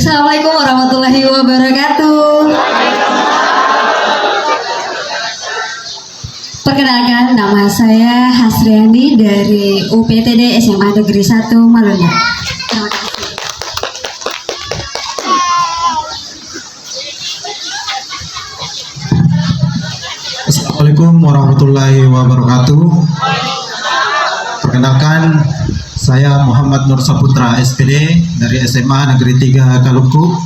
Assalamualaikum warahmatullahi wabarakatuh. Perkenalkan, nama saya Hasriani dari UPTD SMA Negeri 1 Malunda. Terima kasih. Assalamualaikum warahmatullahi wabarakatuh. Perkenalkan, saya Muhammad Nur Saputra SPD dari SMA Negeri 3 Kaluku,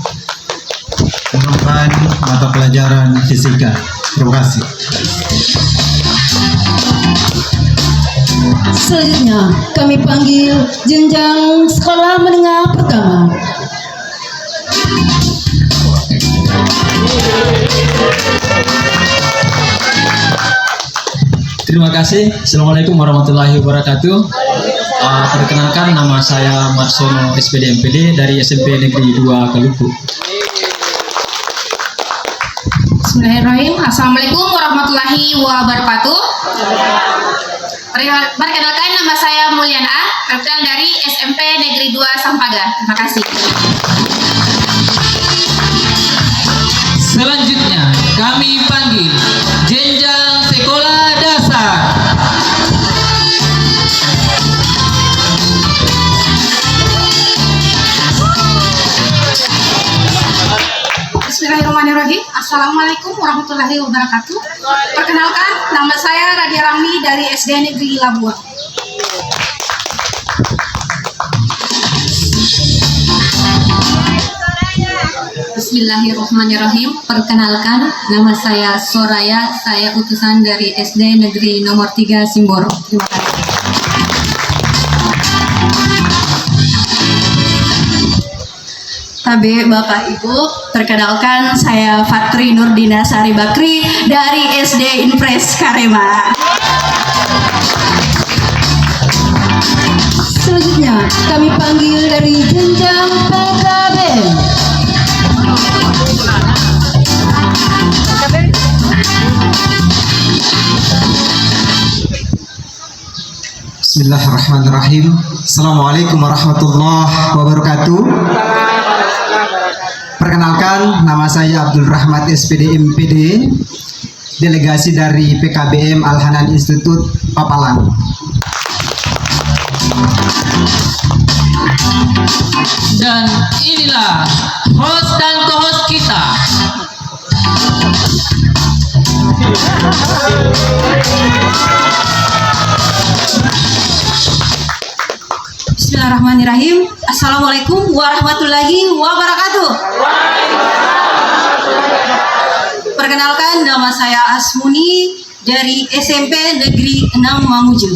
merupakan mata pelajaran fisika. Terima kasih. Selanjutnya kami panggil jenjang sekolah menengah pertama. Terima kasih. Assalamualaikum warahmatullahi wabarakatuh. Perkenalkan, nama saya Marsono SPD MPD dari SMP Negeri 2 Kaluku. Bismillahirrahmanirrahim. Assalamualaikum warahmatullahi wabarakatuh. Perkenalkan, nama saya Mulyana, berasal dari SMP Negeri 2 Sampaga. Terima kasih. Selanjutnya kami panggil jenjang sekolah dasar. Bismillahirrahmanirrahim. Assalamualaikum warahmatullahi wabarakatuh. Perkenalkan, nama saya Radia Rami dari SD Negeri Labuan. Bismillahirrahmanirrahim. Perkenalkan, nama saya Soraya, saya utusan dari SD Negeri nomor 3 Simboro. Terima kasih. KB Bapak Ibu, perkenalkan saya Fatri Nurdina Sari Bakri dari SD Impres Karema. Selanjutnya kami panggil dari jenjang PKB. Bismillahirrahmanirrahim. Assalamualaikum warahmatullahi wabarakatuh. Perkenalkan, nama saya Abdul Rahmat SPD MPD, delegasi dari PKBM Al-Hanan Institute Papalang. Dan inilah host dan co-host kita. Bismillahirrahmanirrahim. Assalamualaikum warahmatullahi wabarakatuh. Perkenalkan, nama saya Asmuni dari SMP Negeri 6 Mamuju.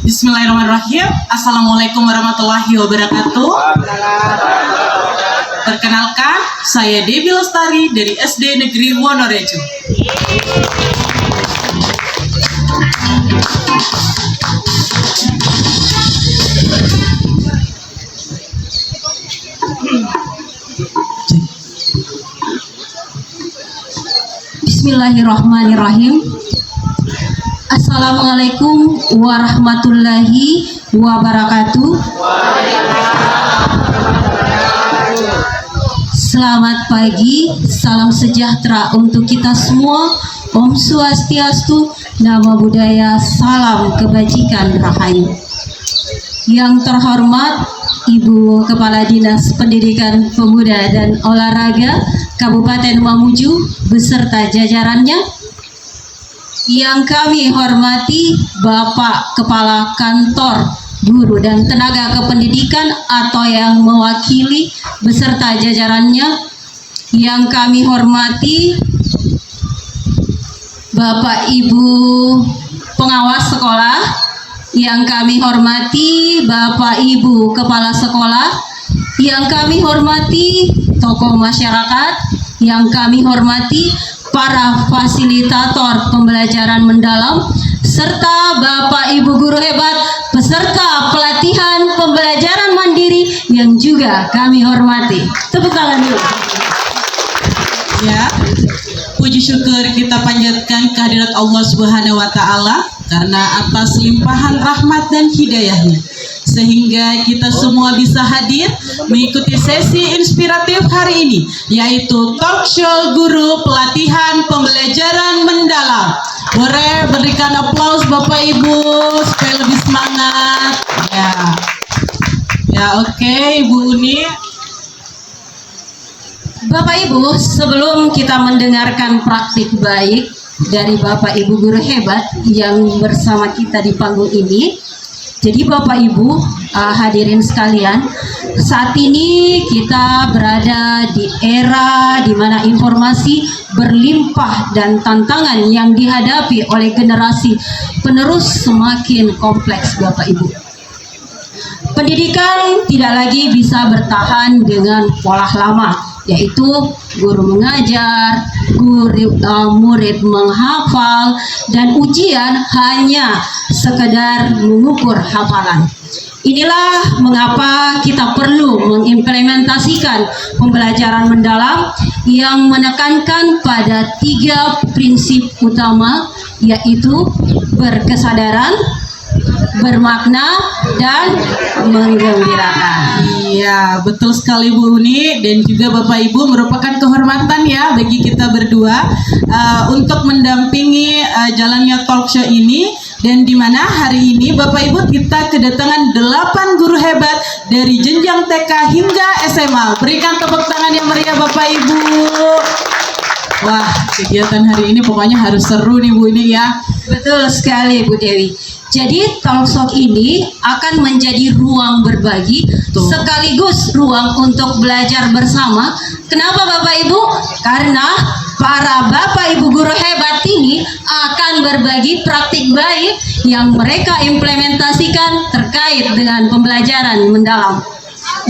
Bismillahirrahmanirrahim. Assalamualaikum warahmatullahi wabarakatuh. Perkenalkan, saya Devi Lestari dari SD Negeri Wonorejo. Bismillahirrahmanirrahim. Assalamualaikum warahmatullahi wabarakatuh. Selamat pagi, salam sejahtera untuk kita semua. Om Swastiastu, Namo Buddhaya, salam kebajikan rahayu. Yang terhormat Ibu Kepala Dinas Pendidikan Pemuda dan Olahraga Kabupaten Mamuju beserta jajarannya. Yang kami hormati Bapak Kepala Kantor Guru dan Tenaga Kependidikan atau yang mewakili beserta jajarannya. Yang kami hormati Bapak Ibu pengawas sekolah, yang kami hormati Bapak Ibu kepala sekolah, yang kami hormati tokoh masyarakat, yang kami hormati para fasilitator pembelajaran mendalam, serta Bapak Ibu guru hebat peserta pelatihan pembelajaran mandiri yang juga kami hormati. Tepuk tangan dulu. Ya, puji syukur kita panjatkan kehadirat Allah Subhanahu wa Ta'ala karena atas limpahan rahmat dan hidayahnya, sehingga kita semua bisa hadir mengikuti sesi inspiratif hari ini, yaitu talk show guru pelatihan pembelajaran mendalam. Boleh berikan aplaus Bapak Ibu supaya lebih semangat. Ya oke, Ibu Uni. Bapak Ibu, sebelum kita mendengarkan praktik baik dari Bapak Ibu guru hebat yang bersama kita di panggung ini, jadi Bapak Ibu hadirin sekalian, saat ini kita berada di era di mana informasi berlimpah dan tantangan yang dihadapi oleh generasi penerus semakin kompleks Bapak Ibu. Pendidikan tidak lagi bisa bertahan dengan pola lama, yaitu guru mengajar, murid menghafal, dan ujian hanya sekedar mengukur hafalan. Inilah mengapa kita perlu mengimplementasikan pembelajaran mendalam yang menekankan pada 3 prinsip utama, yaitu berkesadaran, bermakna, dan menggembirakan. Iya, betul sekali Bu Uni, dan juga Bapak Ibu, merupakan kehormatan ya bagi kita berdua untuk mendampingi jalannya talk show ini, dan di mana hari ini Bapak Ibu kita kedatangan 8 guru hebat dari jenjang TK hingga SMA. Berikan tepuk tangan yang meriah Bapak Ibu. Wah, kegiatan hari ini pokoknya harus seru nih Bu Uni ya. Betul sekali Bu Dewi. Jadi talk show ini akan menjadi ruang berbagi sekaligus ruang untuk belajar bersama. Kenapa Bapak Ibu? Karena para Bapak Ibu guru hebat ini akan berbagi praktik baik yang mereka implementasikan terkait dengan pembelajaran mendalam.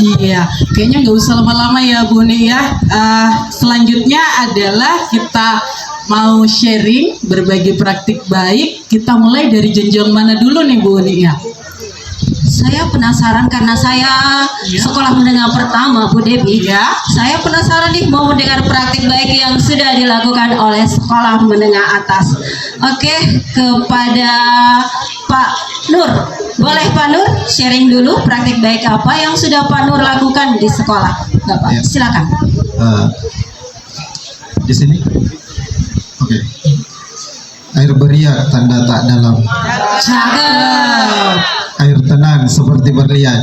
Iya, kayaknya nggak usah lama-lama ya Bu Uni ya. Selanjutnya adalah kita mau sharing, berbagi praktik baik. Kita mulai dari jenjang mana dulu nih Bu Uni ya? Saya penasaran karena saya sekolah menengah pertama Bu Dewi. Ya. Saya penasaran nih mau mendengar praktik baik yang sudah dilakukan oleh sekolah menengah atas. Oke, kepada Pak Nur. Boleh Pak Nur sharing dulu praktik baik apa yang sudah Pak Nur lakukan di sekolah. Bapak, Ya. silakan. Di sini. Oke. Air beriak tanda tak dalam. Cakep. Air tenang seperti berlian.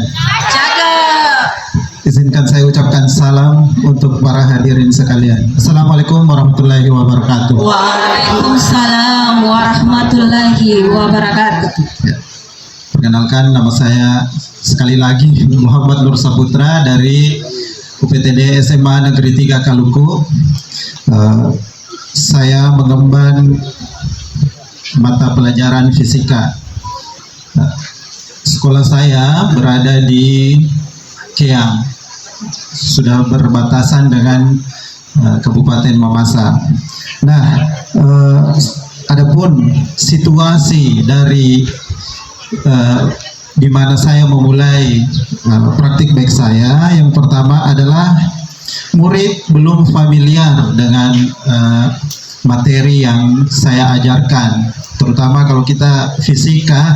Cakep. Izinkan saya ucapkan salam untuk para hadirin sekalian. Assalamualaikum warahmatullahi wabarakatuh. Waalaikumsalam warahmatullahi wabarakatuh. Ya. Perkenalkan, nama saya sekali lagi Muhammad Nur Saputra dari UPTD SMA Negeri 3 Kaluku. Saya mengemban mata pelajaran fisika. Sekolah saya berada di Keang, sudah berbatasan dengan Kabupaten Mamasa. Nah, adapun situasi dari di mana saya memulai praktik baik saya, yang pertama adalah murid belum familiar dengan materi yang saya ajarkan, terutama kalau kita fisika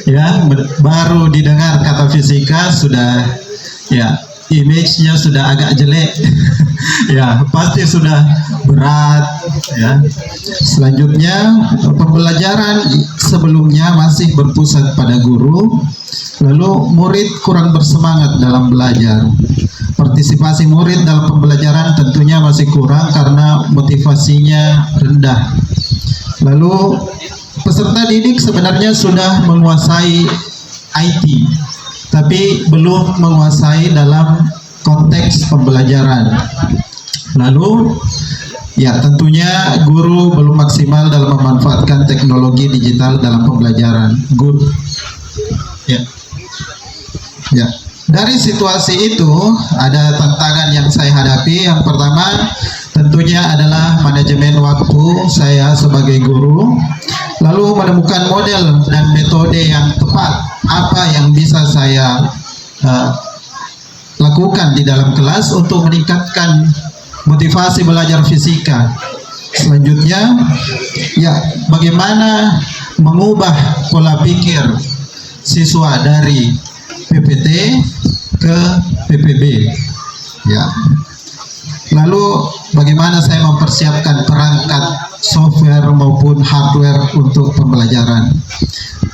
ya, baru didengar kata fisika sudah ya image-nya sudah agak jelek ya, pasti sudah berat ya. Selanjutnya, pembelajaran sebelumnya masih berpusat pada guru, lalu murid kurang bersemangat dalam belajar. Partisipasi murid dalam pembelajaran tentunya masih kurang karena motivasinya rendah. Lalu peserta didik sebenarnya sudah menguasai IT, tapi belum menguasai dalam konteks pembelajaran. Lalu ya tentunya guru belum maksimal dalam memanfaatkan teknologi digital dalam pembelajaran. Good. Ya. Dari situasi itu ada tantangan yang saya hadapi. Yang pertama tentunya adalah manajemen waktu saya sebagai guru, lalu menemukan model dan metode yang tepat apa yang bisa saya lakukan di dalam kelas untuk meningkatkan motivasi belajar fisika. Selanjutnya ya, bagaimana mengubah pola pikir siswa dari PPT ke PPB. Ya. Lalu bagaimana saya mempersiapkan perangkat software maupun hardware untuk pembelajaran.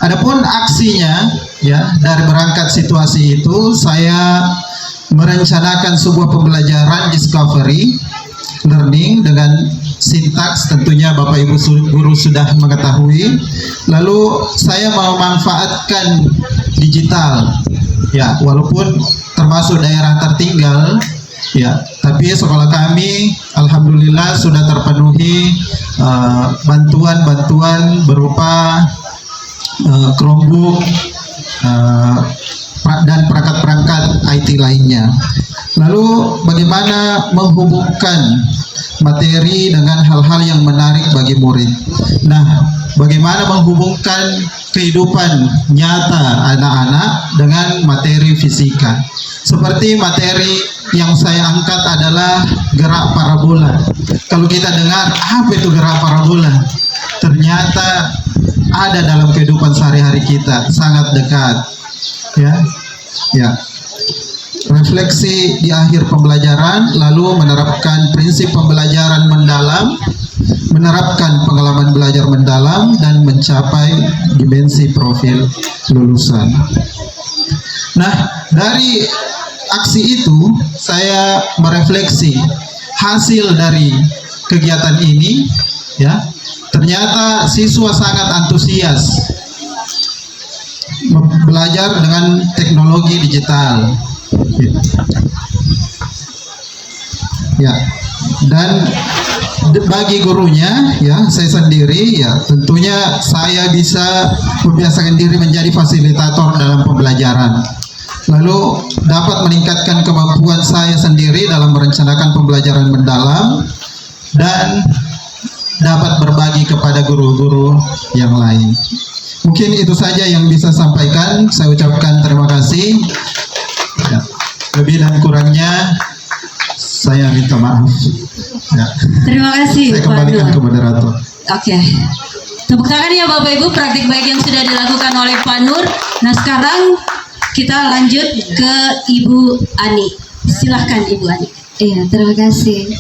Adapun aksinya, ya, dari berangkat situasi itu saya merencanakan sebuah pembelajaran discovery learning dengan sintaks, tentunya Bapak Ibu guru sudah mengetahui. Lalu saya memanfaatkan digital, ya, walaupun termasuk daerah tertinggal, ya, tapi sekolah kami alhamdulillah sudah terpenuhi bantuan-bantuan berupa Chromebook dan perangkat-perangkat IT lainnya. Lalu bagaimana menghubungkan materi dengan hal-hal yang menarik bagi murid. Nah, bagaimana menghubungkan kehidupan nyata anak-anak dengan materi fisika. Seperti materi yang saya angkat adalah gerak parabola. Kalau kita dengar, apa itu gerak parabola? Ternyata ada dalam kehidupan sehari-hari kita, sangat dekat. Ya. Refleksi di akhir pembelajaran, lalu menerapkan prinsip pembelajaran mendalam, menerapkan pengalaman belajar mendalam, dan mencapai dimensi profil lulusan. Nah, dari aksi itu saya merefleksi hasil dari kegiatan ini, ya. Ternyata siswa sangat antusias belajar dengan teknologi digital. Ya, dan bagi gurunya, ya, saya sendiri, ya, tentunya saya bisa membiasakan diri menjadi fasilitator dalam pembelajaran. Lalu dapat meningkatkan kemampuan saya sendiri dalam merencanakan pembelajaran mendalam dan dapat berbagi kepada guru-guru yang lain. Mungkin itu saja yang bisa sampaikan. Saya ucapkan terima kasih. Ya, lebih dan kurangnya saya minta maaf. Ya. Terima kasih. Saya kembalikan ke moderator. Oke. Tepuk tangan ya Bapak Ibu, praktik baik yang sudah dilakukan oleh Pak Nur. Nah, sekarang kita lanjut ke Ibu Ani. Silahkan Ibu Ani. Iya, terima kasih.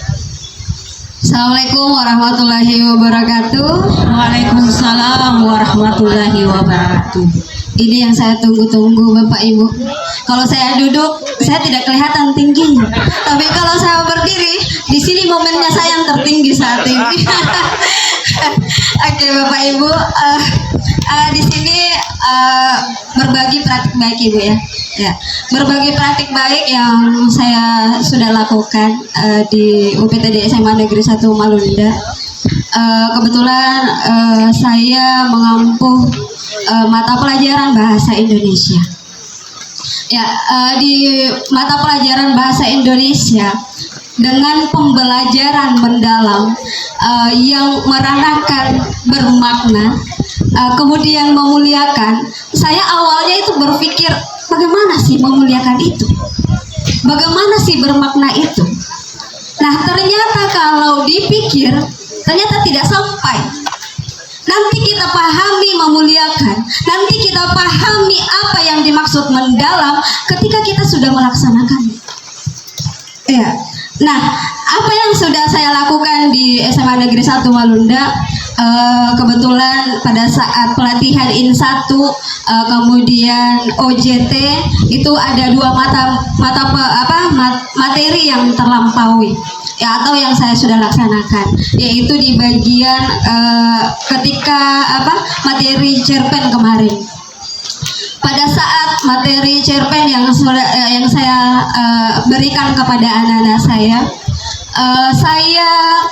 Assalamualaikum warahmatullahi wabarakatuh. Waalaikumsalam warahmatullahi wabarakatuh. Ini yang saya tunggu-tunggu Bapak Ibu. Kalau saya duduk, saya tidak kelihatan tingginya. Tapi kalau saya berdiri, di sini momennya saya yang tertinggi saat ini. Oke Bapak Ibu, di sini berbagi praktik baik Ibu ya. Ya, berbagi praktik baik yang saya sudah lakukan di UPTD SMA Negeri 1 Malunda. Kebetulan saya mengampu mata pelajaran bahasa Indonesia. Ya, di mata pelajaran bahasa Indonesia dengan pembelajaran mendalam yang meranakan bermakna, kemudian memuliakan. Saya awalnya itu berpikir, bagaimana sih memuliakan itu? Bagaimana sih bermakna itu? Nah, ternyata kalau dipikir, ternyata tidak sampai. Nanti kita pahami memuliakan, nanti kita pahami apa yang dimaksud mendalam ketika kita sudah melaksanakannya. Ya. Nah, apa yang sudah saya lakukan di SMA Negeri 1 Malunda, kebetulan pada saat pelatihan IN1 kemudian OJT itu ada dua materi yang terlampaui, ya, atau yang saya sudah laksanakan, yaitu di bagian ketika materi cerpen kemarin. Pada saat materi cerpen yang saya berikan kepada anak-anak saya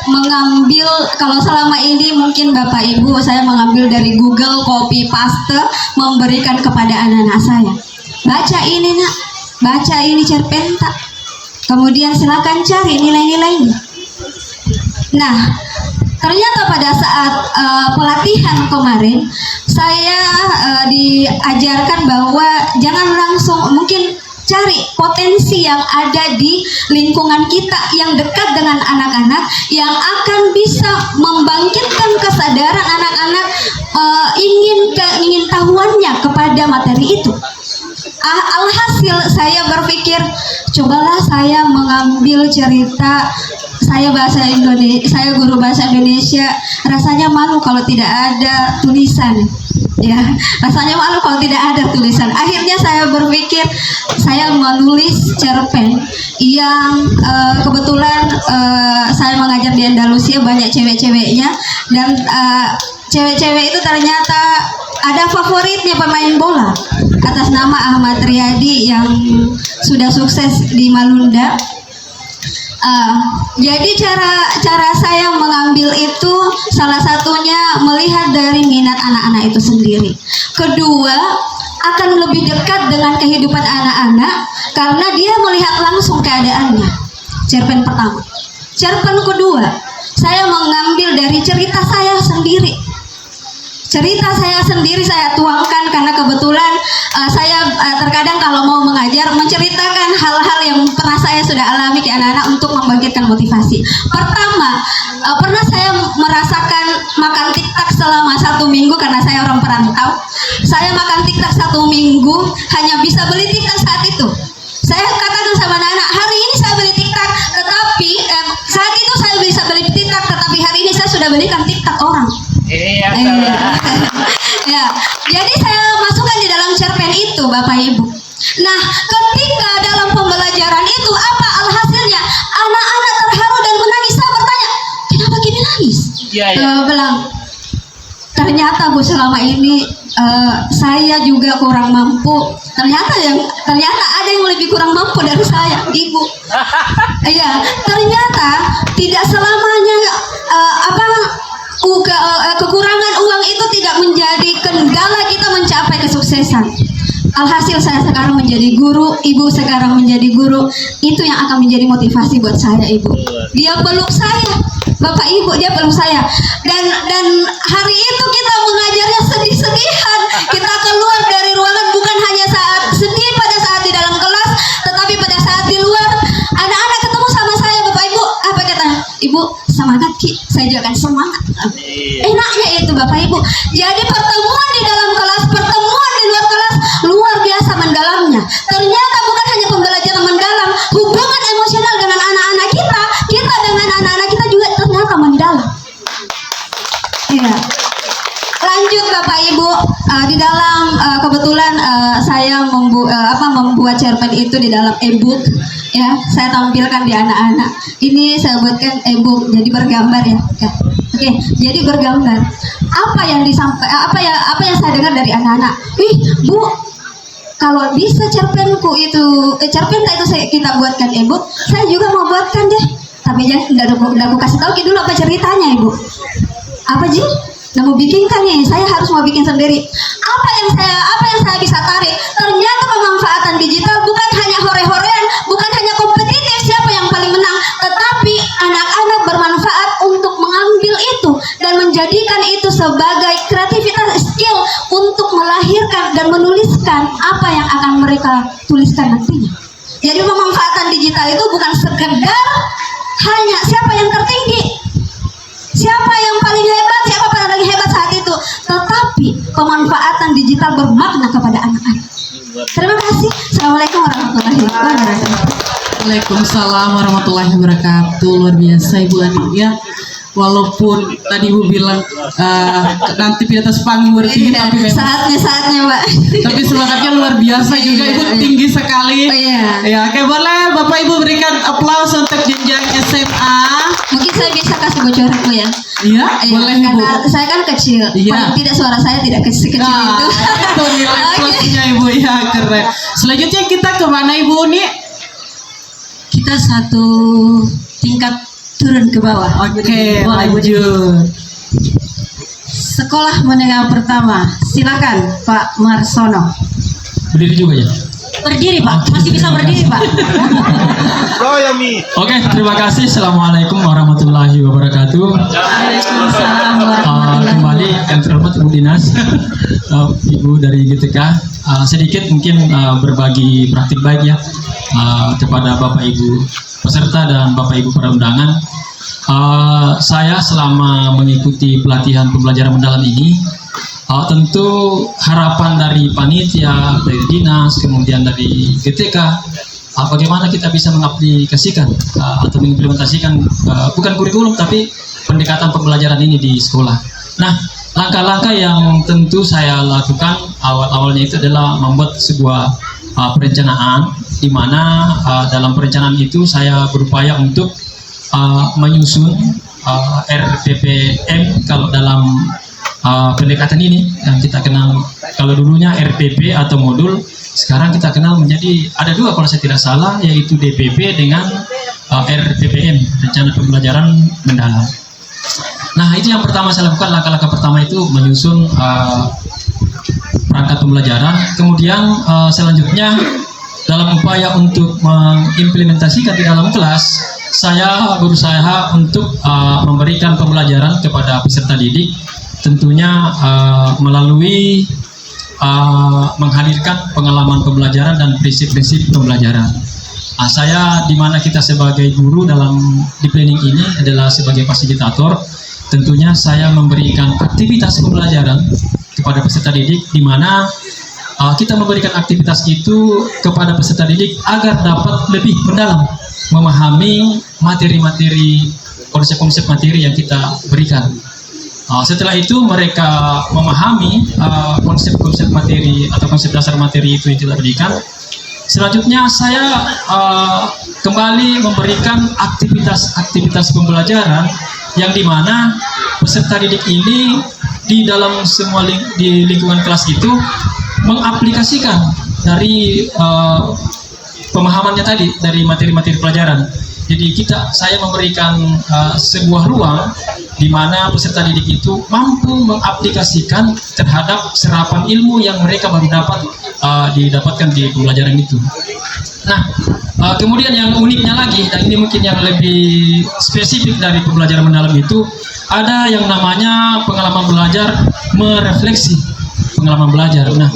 mengambil, kalau selama ini mungkin Bapak Ibu saya mengambil dari Google, copy paste, memberikan kepada anak-anak saya. Baca ini nak, baca ini cerpen tak, kemudian silakan cari nilai-nilainya. Nah, ternyata pada saat pelatihan kemarin saya diajarkan bahwa jangan langsung, mungkin cari potensi yang ada di lingkungan kita yang dekat dengan anak-anak yang akan bisa membangkitkan kesadaran anak-anak ingin tahuannya kepada materi itu. Alhasil saya berpikir, cobalah saya mengambil cerita. Saya guru bahasa Indonesia, rasanya malu kalau tidak ada tulisan. Ya, rasanya malu kalau tidak ada tulisan. Akhirnya saya berpikir saya menulis cerpen yang kebetulan saya mengajar di Andalusia, banyak cewek-ceweknya, dan cewek-cewek itu ternyata ada favoritnya pemain bola atas nama Ahmad Riyadi yang sudah sukses di Malunda. Jadi cara saya mengambil itu salah satunya melihat dari minat anak-anak itu sendiri. Kedua, akan lebih dekat dengan kehidupan anak-anak karena dia melihat langsung keadaannya. Cerpen pertama. Cerpen kedua, saya mengambil dari cerita saya sendiri. Cerita saya sendiri saya tuangkan karena kebetulan saya terkadang kalau mau mengajar menceritakan hal-hal yang pernah saya sudah alami ke anak-anak untuk membangkitkan motivasi. Pertama, pernah saya merasakan makan tiktak selama 1 minggu karena saya orang perantau. Saya makan tiktak 1 minggu hanya bisa beli tiktak saat itu. Saya katakan sama anak-anak, hari ini saya beli tiktak, tetapi saat itu saya bisa beli tiktak, tetapi hari ini saya sudah belikan tiktak orang. Ya, jadi saya masukkan di dalam cerpen itu, Bapak Ibu. Nah, ketika dalam pembelajaran itu apa alhasilnya? Anak-anak terharu dan menangis. Saya bertanya, kenapa Kimi nangis? Bilang, ternyata Bu selama ini saya juga kurang mampu. Ternyata ada yang lebih kurang mampu dari saya, Ibu. Iya, ternyata tidak selamanya kekurangan uang itu tidak menjadi kendala kita mencapai kesuksesan. Alhasil saya sekarang menjadi guru, Ibu sekarang menjadi guru. Itu yang akan menjadi motivasi buat saya, Ibu. Dia peluk saya, Bapak Ibu, dia peluk saya. Dan hari itu kita mengajarnya sedih-sedihan. Kita keluar dari ruangan bukan hanya saat sedih pada saat di dalam kelas, tetapi pada saat di luar. Anak-anak ketemu sama saya, Bapak Ibu, apa katanya? Ibu, semangat Ki, saya juga akan semangat. Enaknya itu Bapak Ibu. Jadi pertemuan di dalam kelas, pertemuan di luar kelas luar biasa mendalamnya. Ternyata bukan hanya pembelajaran mendalam, hubungan emosional dengan anak-anak kita dengan anak-anak kita juga ternyata mendalam. Iya. Lanjut Bapak Ibu, di dalam kebetulan saya membuat cerpen itu di dalam e-book. Ya, saya tampilkan di anak-anak. Ini saya buatkan e-book, jadi bergambar ya. Oke, jadi bergambar. Apa yang saya dengar dari anak-anak? Bu, kalau bisa cerpenku itu, cerpen itu kita buatkan e-book, saya juga mau buatkan deh. Tapi jangan udah aku kasih tahu dulu apa ceritanya, Ibu. Apa Ji? Nah, mau bikinkan nih, saya harus mau bikin sendiri. Apa yang saya bisa tarik? Ternyata pemanfaatan digital bukan hanya hore-horean, bukan hanya kompetitif siapa yang paling menang, tetapi anak-anak bermanfaat untuk mengambil itu dan menjadikan itu sebagai kreativitas skill untuk melahirkan dan menuliskan apa yang akan mereka tuliskan nantinya. Jadi pemanfaatan digital itu bukan sekedar hanya siapa yang tertinggi, siapa yang paling hebat, siapa paling hebat saat itu, tetapi pemanfaatan digital bermakna kepada anak-anak. Terima kasih. Assalamualaikum warahmatullahi wabarakatuh. Waalaikumsalam warahmatullahi wabarakatuh. Luar biasa Ibu Ani ya. Walaupun tadi Ibu bilang nanti di atas panggung berdiri, tapi memang saatnya Mbak. Tapi semangatnya luar biasa juga Ibu, tinggi sekali. Ya, oke, boleh Bapak Ibu berikan aplaus untuk jenjang SMA. Mungkin saya bisa kasih bocoran Bu ya. Iya, boleh Ibu. Karena saya kan kecil. Paling tidak suara saya tidak kecil itu. Itu nilai plusnya Ibu ya, keren. Selanjutnya kita kemana Ibu nih? Kita satu tingkat turun ke bawah. Oke, lanjut. Sekolah menengah pertama. Silakan Pak Marsono. Berdiri juga ya. Berdiri Pak, masih bisa berdiri Pak. Oke, terima kasih. Assalamualaikum warahmatullahi wabarakatuh. Waalaikumsalam warahmatullahi Kembali yang terhormat Ibu Dinas, Ibu dari GTK. Sedikit mungkin berbagi praktik baik ya kepada Bapak Ibu peserta dan Bapak Ibu para undangan. Saya selama mengikuti pelatihan pembelajaran mendalam ini tentu harapan dari panitia, dari dinas, kemudian dari GTK, bagaimana kita bisa mengaplikasikan atau mengimplementasikan bukan kurikulum tapi pendekatan pembelajaran ini di sekolah. Nah, langkah-langkah yang tentu saya lakukan awal-awalnya itu adalah membuat sebuah perencanaan, di mana dalam perencanaan itu saya berupaya untuk menyusun RPPM kalau dalam pendekatan ini yang kita kenal, kalau dulunya RPP atau modul, sekarang kita kenal menjadi ada dua kalau saya tidak salah, yaitu DPP dengan RPPM, rencana pembelajaran mendalam. Nah, itu yang pertama saya lakukan. Langkah-langkah pertama itu menyusun perangkat pembelajaran. Kemudian selanjutnya dalam upaya untuk mengimplementasikan di dalam kelas, saya berusaha untuk memberikan pembelajaran kepada peserta didik, tentunya melalui menghadirkan pengalaman pembelajaran dan prinsip-prinsip pembelajaran. Saya di mana kita sebagai guru di planning ini adalah sebagai fasilitator, tentunya saya memberikan aktivitas pembelajaran kepada peserta didik, di mana kita memberikan aktivitas itu kepada peserta didik agar dapat lebih mendalam memahami materi-materi, konsep-konsep materi yang kita berikan. Setelah itu mereka memahami konsep-konsep materi atau konsep dasar materi itu yang kita berikan. Selanjutnya saya kembali memberikan aktivitas pembelajaran yang dimana peserta didik ini di dalam semua di lingkungan kelas itu mengaplikasikan dari pemahamannya tadi dari materi-materi pelajaran. Jadi saya memberikan sebuah ruang di mana peserta didik itu mampu mengaplikasikan terhadap serapan ilmu yang mereka baru didapatkan di pembelajaran itu. Nah, kemudian yang uniknya lagi, dan ini mungkin yang lebih spesifik dari pembelajaran mendalam itu, ada yang namanya pengalaman belajar merefleksi pengalaman belajar. Nah,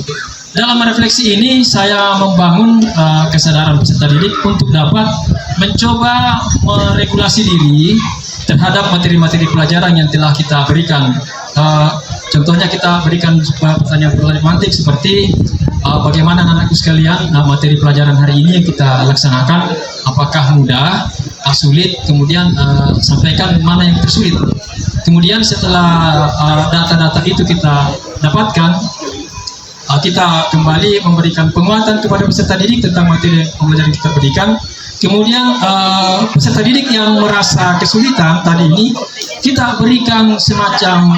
dalam merefleksi ini saya membangun kesadaran peserta didik untuk dapat mencoba meregulasi diri terhadap materi-materi pelajaran yang telah kita berikan. Contohnya kita berikan pertanyaan mantik seperti bagaimana anak-anakku sekalian, materi pelajaran hari ini yang kita laksanakan, apakah mudah, sulit, kemudian sampaikan mana yang tersulit. Kemudian setelah data-data itu kita dapatkan, kita kembali memberikan penguatan kepada peserta didik tentang materi pembelajaran yang kita berikan. Kemudian peserta didik yang merasa kesulitan tadi ini, kita berikan semacam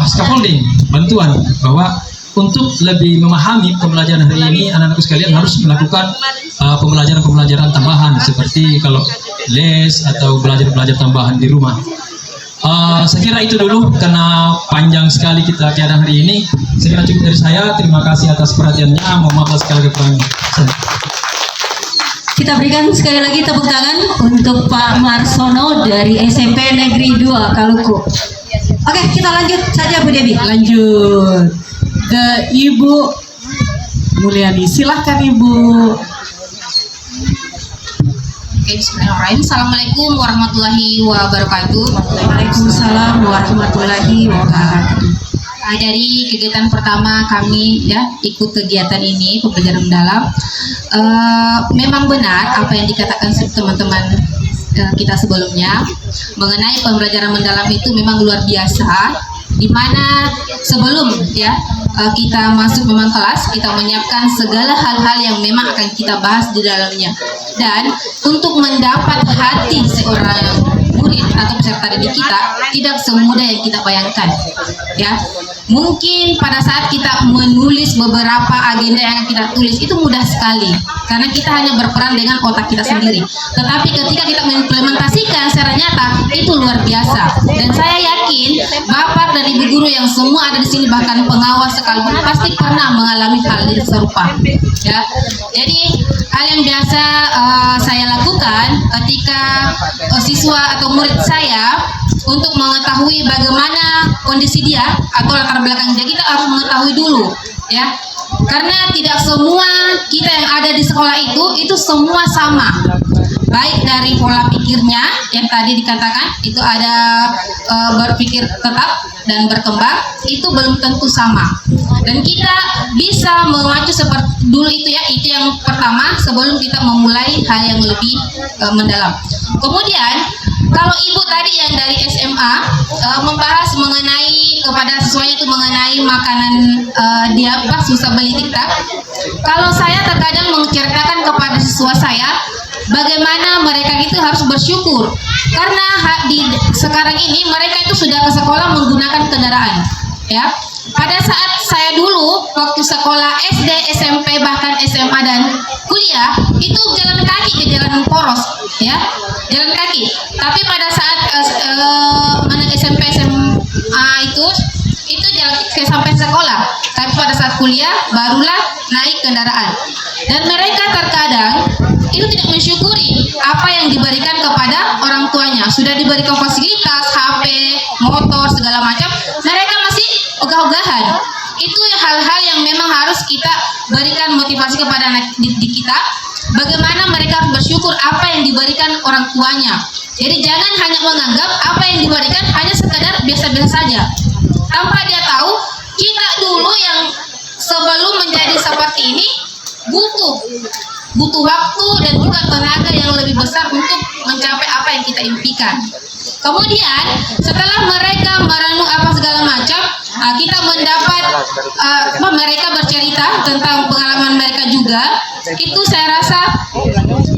scaffolding, bantuan, bahwa untuk lebih memahami pembelajaran hari ini, anak-anakku sekalian harus melakukan pembelajaran tambahan seperti kalau les atau belajar tambahan di rumah. Saya kira itu dulu karena panjang sekali kita keadaan hari ini. Saya kira cukup dari saya. Terima kasih atas perhatiannya. Mohon maaf sekali kekurangan. Kita berikan sekali lagi tepuk tangan untuk Pak Marsono dari SMP Negeri 2 Kaluku. Oke, kita lanjut saja Bu Dewi. Lanjut ke Ibu Mulyani. Silahkan Ibu. Oke, bismillahirrahmanirrahim. Assalamualaikum warahmatullahi wabarakatuh. Waalaikumsalam warahmatullahi wabarakatuh. Dari kegiatan pertama kami ikut kegiatan ini pembelajaran mendalam, memang benar apa yang dikatakan teman-teman kita sebelumnya mengenai pembelajaran mendalam itu memang luar biasa, di mana sebelum kita masuk memang kelas, kita menyiapkan segala hal-hal yang memang akan kita bahas di dalamnya, dan untuk mendapat hati seorang murid atau peserta didik kita tidak semudah yang kita bayangkan. Mungkin pada saat kita menulis beberapa agenda yang kita tulis itu mudah sekali karena kita hanya berperan dengan otak kita sendiri. Tetapi ketika kita mengimplementasikan secara nyata itu luar biasa. Dan saya yakin Bapak dan Ibu guru yang semua ada di sini, bahkan pengawas sekalipun, pasti pernah mengalami hal yang serupa. Jadi hal yang biasa saya lakukan ketika siswa atau murid saya untuk mengetahui bagaimana kondisi dia atau latar belakang dia, kita harus mengetahui dulu karena tidak semua kita yang ada di sekolah itu semua sama. baik dari pola pikirnya yang tadi dikatakan itu ada berpikir tetap dan berkembang, itu belum tentu sama. Dan kita bisa mengacu seperti dulu itu ya, itu yang pertama sebelum kita memulai hal yang lebih mendalam. Kemudian kalau ibu tadi yang dari SMA membahas mengenai kepada siswanya itu mengenai makanan dia susah beli TikTok. Kalau saya terkadang menceritakan kepada siswa saya bagaimana mereka itu harus bersyukur karena sekarang ini mereka itu sudah ke sekolah menggunakan kendaraan, ya. Pada saat saya dulu waktu sekolah SD, SMP bahkan SMA dan kuliah itu jalan kaki ke jalan poros, ya, jalan kaki. Tapi pada saat SMP SMA itu jalan sampai sekolah. Tapi pada saat kuliah barulah naik kendaraan. Dan mereka terkadang itu tidak mensyukuri apa yang diberikan kepada orang tuanya. Sudah diberikan fasilitas, HP, motor, segala macam, mereka masih ogah-ogahan. Itu hal-hal yang memang harus kita berikan motivasi kepada anak didik kita. Bagaimana mereka harus bersyukur apa yang diberikan orang tuanya. Jadi jangan hanya menganggap apa yang diberikan hanya sekedar biasa-biasa saja. Tanpa dia tahu, kita dulu yang sebelum menjadi seperti ini butuh waktu dan juga tenaga yang lebih besar untuk mencapai apa yang kita impikan. Kemudian setelah mereka merenung apa segala macam, kita mendapat mereka bercerita tentang pengalaman mereka juga. Itu saya rasa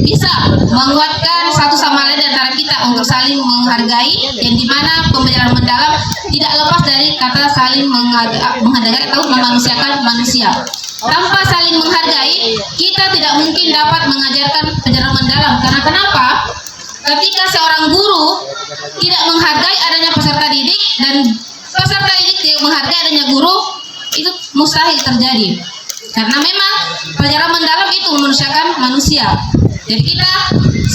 bisa menguatkan satu sama lain antara kita untuk saling menghargai, yang dimana pembelajaran mendalam tidak lepas dari kata saling menghargai atau memanusiakan manusia. Tanpa saling menghargai, kita tidak mungkin dapat mengajarkan pelajaran mendalam. Karena kenapa? Ketika seorang guru tidak menghargai adanya peserta didik dan peserta didik tidak menghargai adanya guru, itu mustahil terjadi. Karena memang pelajaran mendalam itu memanusiakan manusia. Jadi kita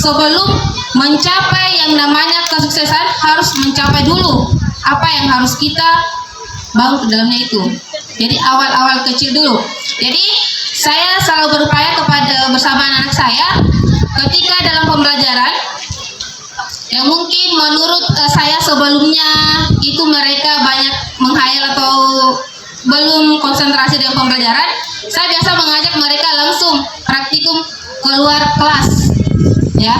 sebelum mencapai yang namanya kesuksesan harus mencapai dulu apa yang harus kita bangun ke dalamnya itu. Jadi awal-awal kecil dulu. Jadi saya selalu berupaya bersama anak saya ketika dalam pembelajaran yang mungkin menurut saya sebelumnya itu mereka banyak menghayal atau belum konsentrasi dengan pembelajaran, saya biasa mengajak mereka langsung praktikum keluar kelas, ya.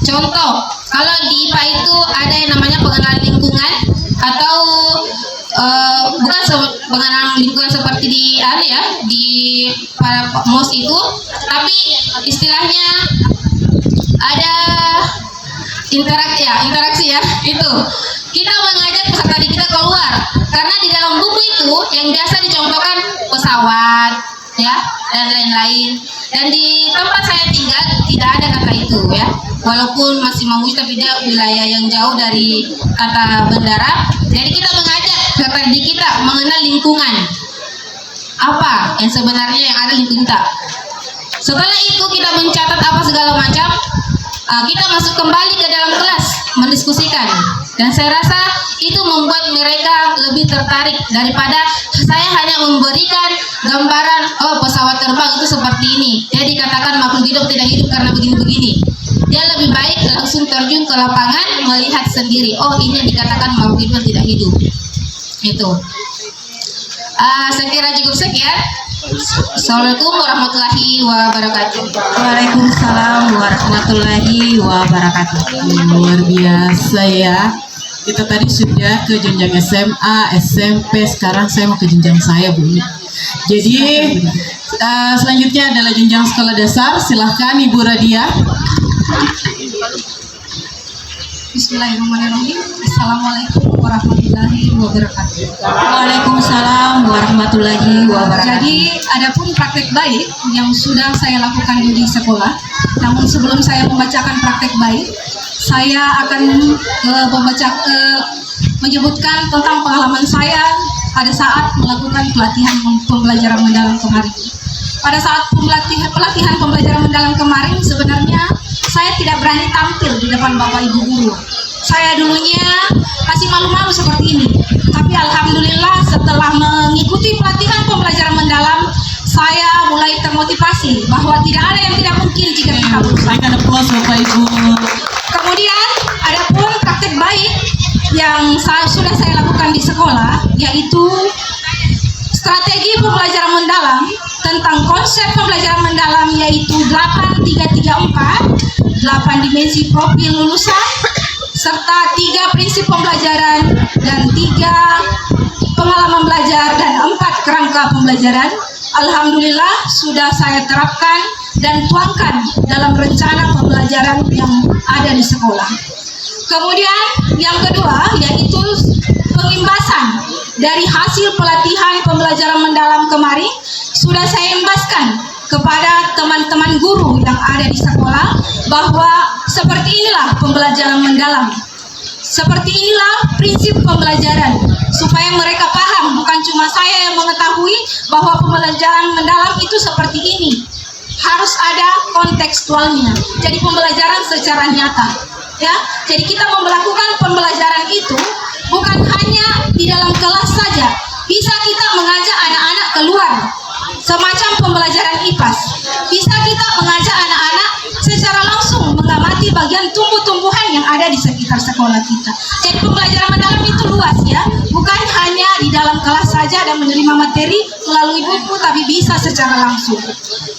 Contoh, kalau di IPA itu ada yang namanya pengenalan lingkungan atau bukan pengenalan lingkungan seperti di para MOS itu, tapi istilahnya ada interaksi ya, itu kita mengajak peserta didik kita keluar karena di dalam buku itu yang biasa dicontohkan pesawat, ya, dan lain-lain. Dan di tempat saya tinggal tidak ada kata itu, ya, walaupun masih Mamuju tapi dia wilayah yang jauh dari kata bandara. Jadi kita mengajak peserta didik kita mengenal lingkungan, apa yang sebenarnya yang ada lingkungan kita. Setelah itu kita mencatat apa segala macam, kita masuk kembali ke dalam kelas mendiskusikan, dan saya rasa itu membuat mereka lebih tertarik daripada saya hanya memberikan gambaran pesawat terbang itu seperti ini, dia dikatakan makhluk hidup tidak hidup karena begini-begini. Dia lebih baik langsung terjun ke lapangan melihat sendiri, oh ini yang dikatakan makhluk hidup tidak hidup. Itu saya kira cukup sekian. Assalamualaikum warahmatullahi wabarakatuh. Waalaikumsalam warahmatullahi wabarakatuh. Luar biasa ya. Kita tadi sudah ke jenjang SMA, SMP, sekarang saya mau ke jenjang saya, Bu. Jadi selanjutnya adalah jenjang sekolah dasar. Silahkan Ibu Radia. Bismillahirrahmanirrahim. Assalamualaikum warahmatullahi wabarakatuh. Waalaikumsalam warahmatullahi wabarakatuh. Jadi adapun praktek baik yang sudah saya lakukan di sekolah, namun sebelum saya membacakan praktek baik, saya akan menyebutkan tentang pengalaman saya pada saat melakukan pelatihan pembelajaran mendalam kemarin. Pada saat pelatihan pembelajaran mendalam kemarin, sebenarnya saya tidak berani tampil di depan Bapak Ibu guru. Saya dulunya masih malu-malu seperti ini. Tapi alhamdulillah setelah mengikuti pelatihan pembelajaran mendalam, saya mulai termotivasi bahwa tidak ada yang tidak mungkin jika kita berusaha. Berikan aplaus Bapak Ibu. Kemudian ada pun praktek baik yang sudah saya lakukan di sekolah, yaitu strategi pembelajaran mendalam tentang konsep pembelajaran mendalam, yaitu 8334, 8 dimensi profil lulusan, serta 3 prinsip pembelajaran dan 3 pengalaman belajar dan 4 kerangka pembelajaran. Alhamdulillah sudah saya terapkan dan tuangkan dalam rencana pembelajaran yang ada di sekolah. Kemudian yang kedua yaitu pengimbasan dari hasil pelatihan pembelajaran mendalam kemarin sudah saya imbaskan kepada teman-teman guru yang ada di sekolah bahwa seperti inilah pembelajaran mendalam. Seperti inilah prinsip pembelajaran, supaya mereka paham, bukan cuma saya yang mengetahui bahwa pembelajaran mendalam itu seperti ini. Harus ada kontekstualnya. Jadi pembelajaran secara nyata, ya. Jadi kita melakukan pembelajaran itu bukan hanya di dalam kelas saja. Bisa kita mengajak anak-anak keluar, semacam pembelajaran IPAS. Bisa kita mengajak anak-anak secara langsung mengamati bagian tumbuh-tumbuhan yang ada di sekitar sekolah kita. Jadi pembelajaran mendalam itu luas, ya, bukan hanya di dalam kelas saja dan menerima materi melalui buku, tapi bisa secara langsung.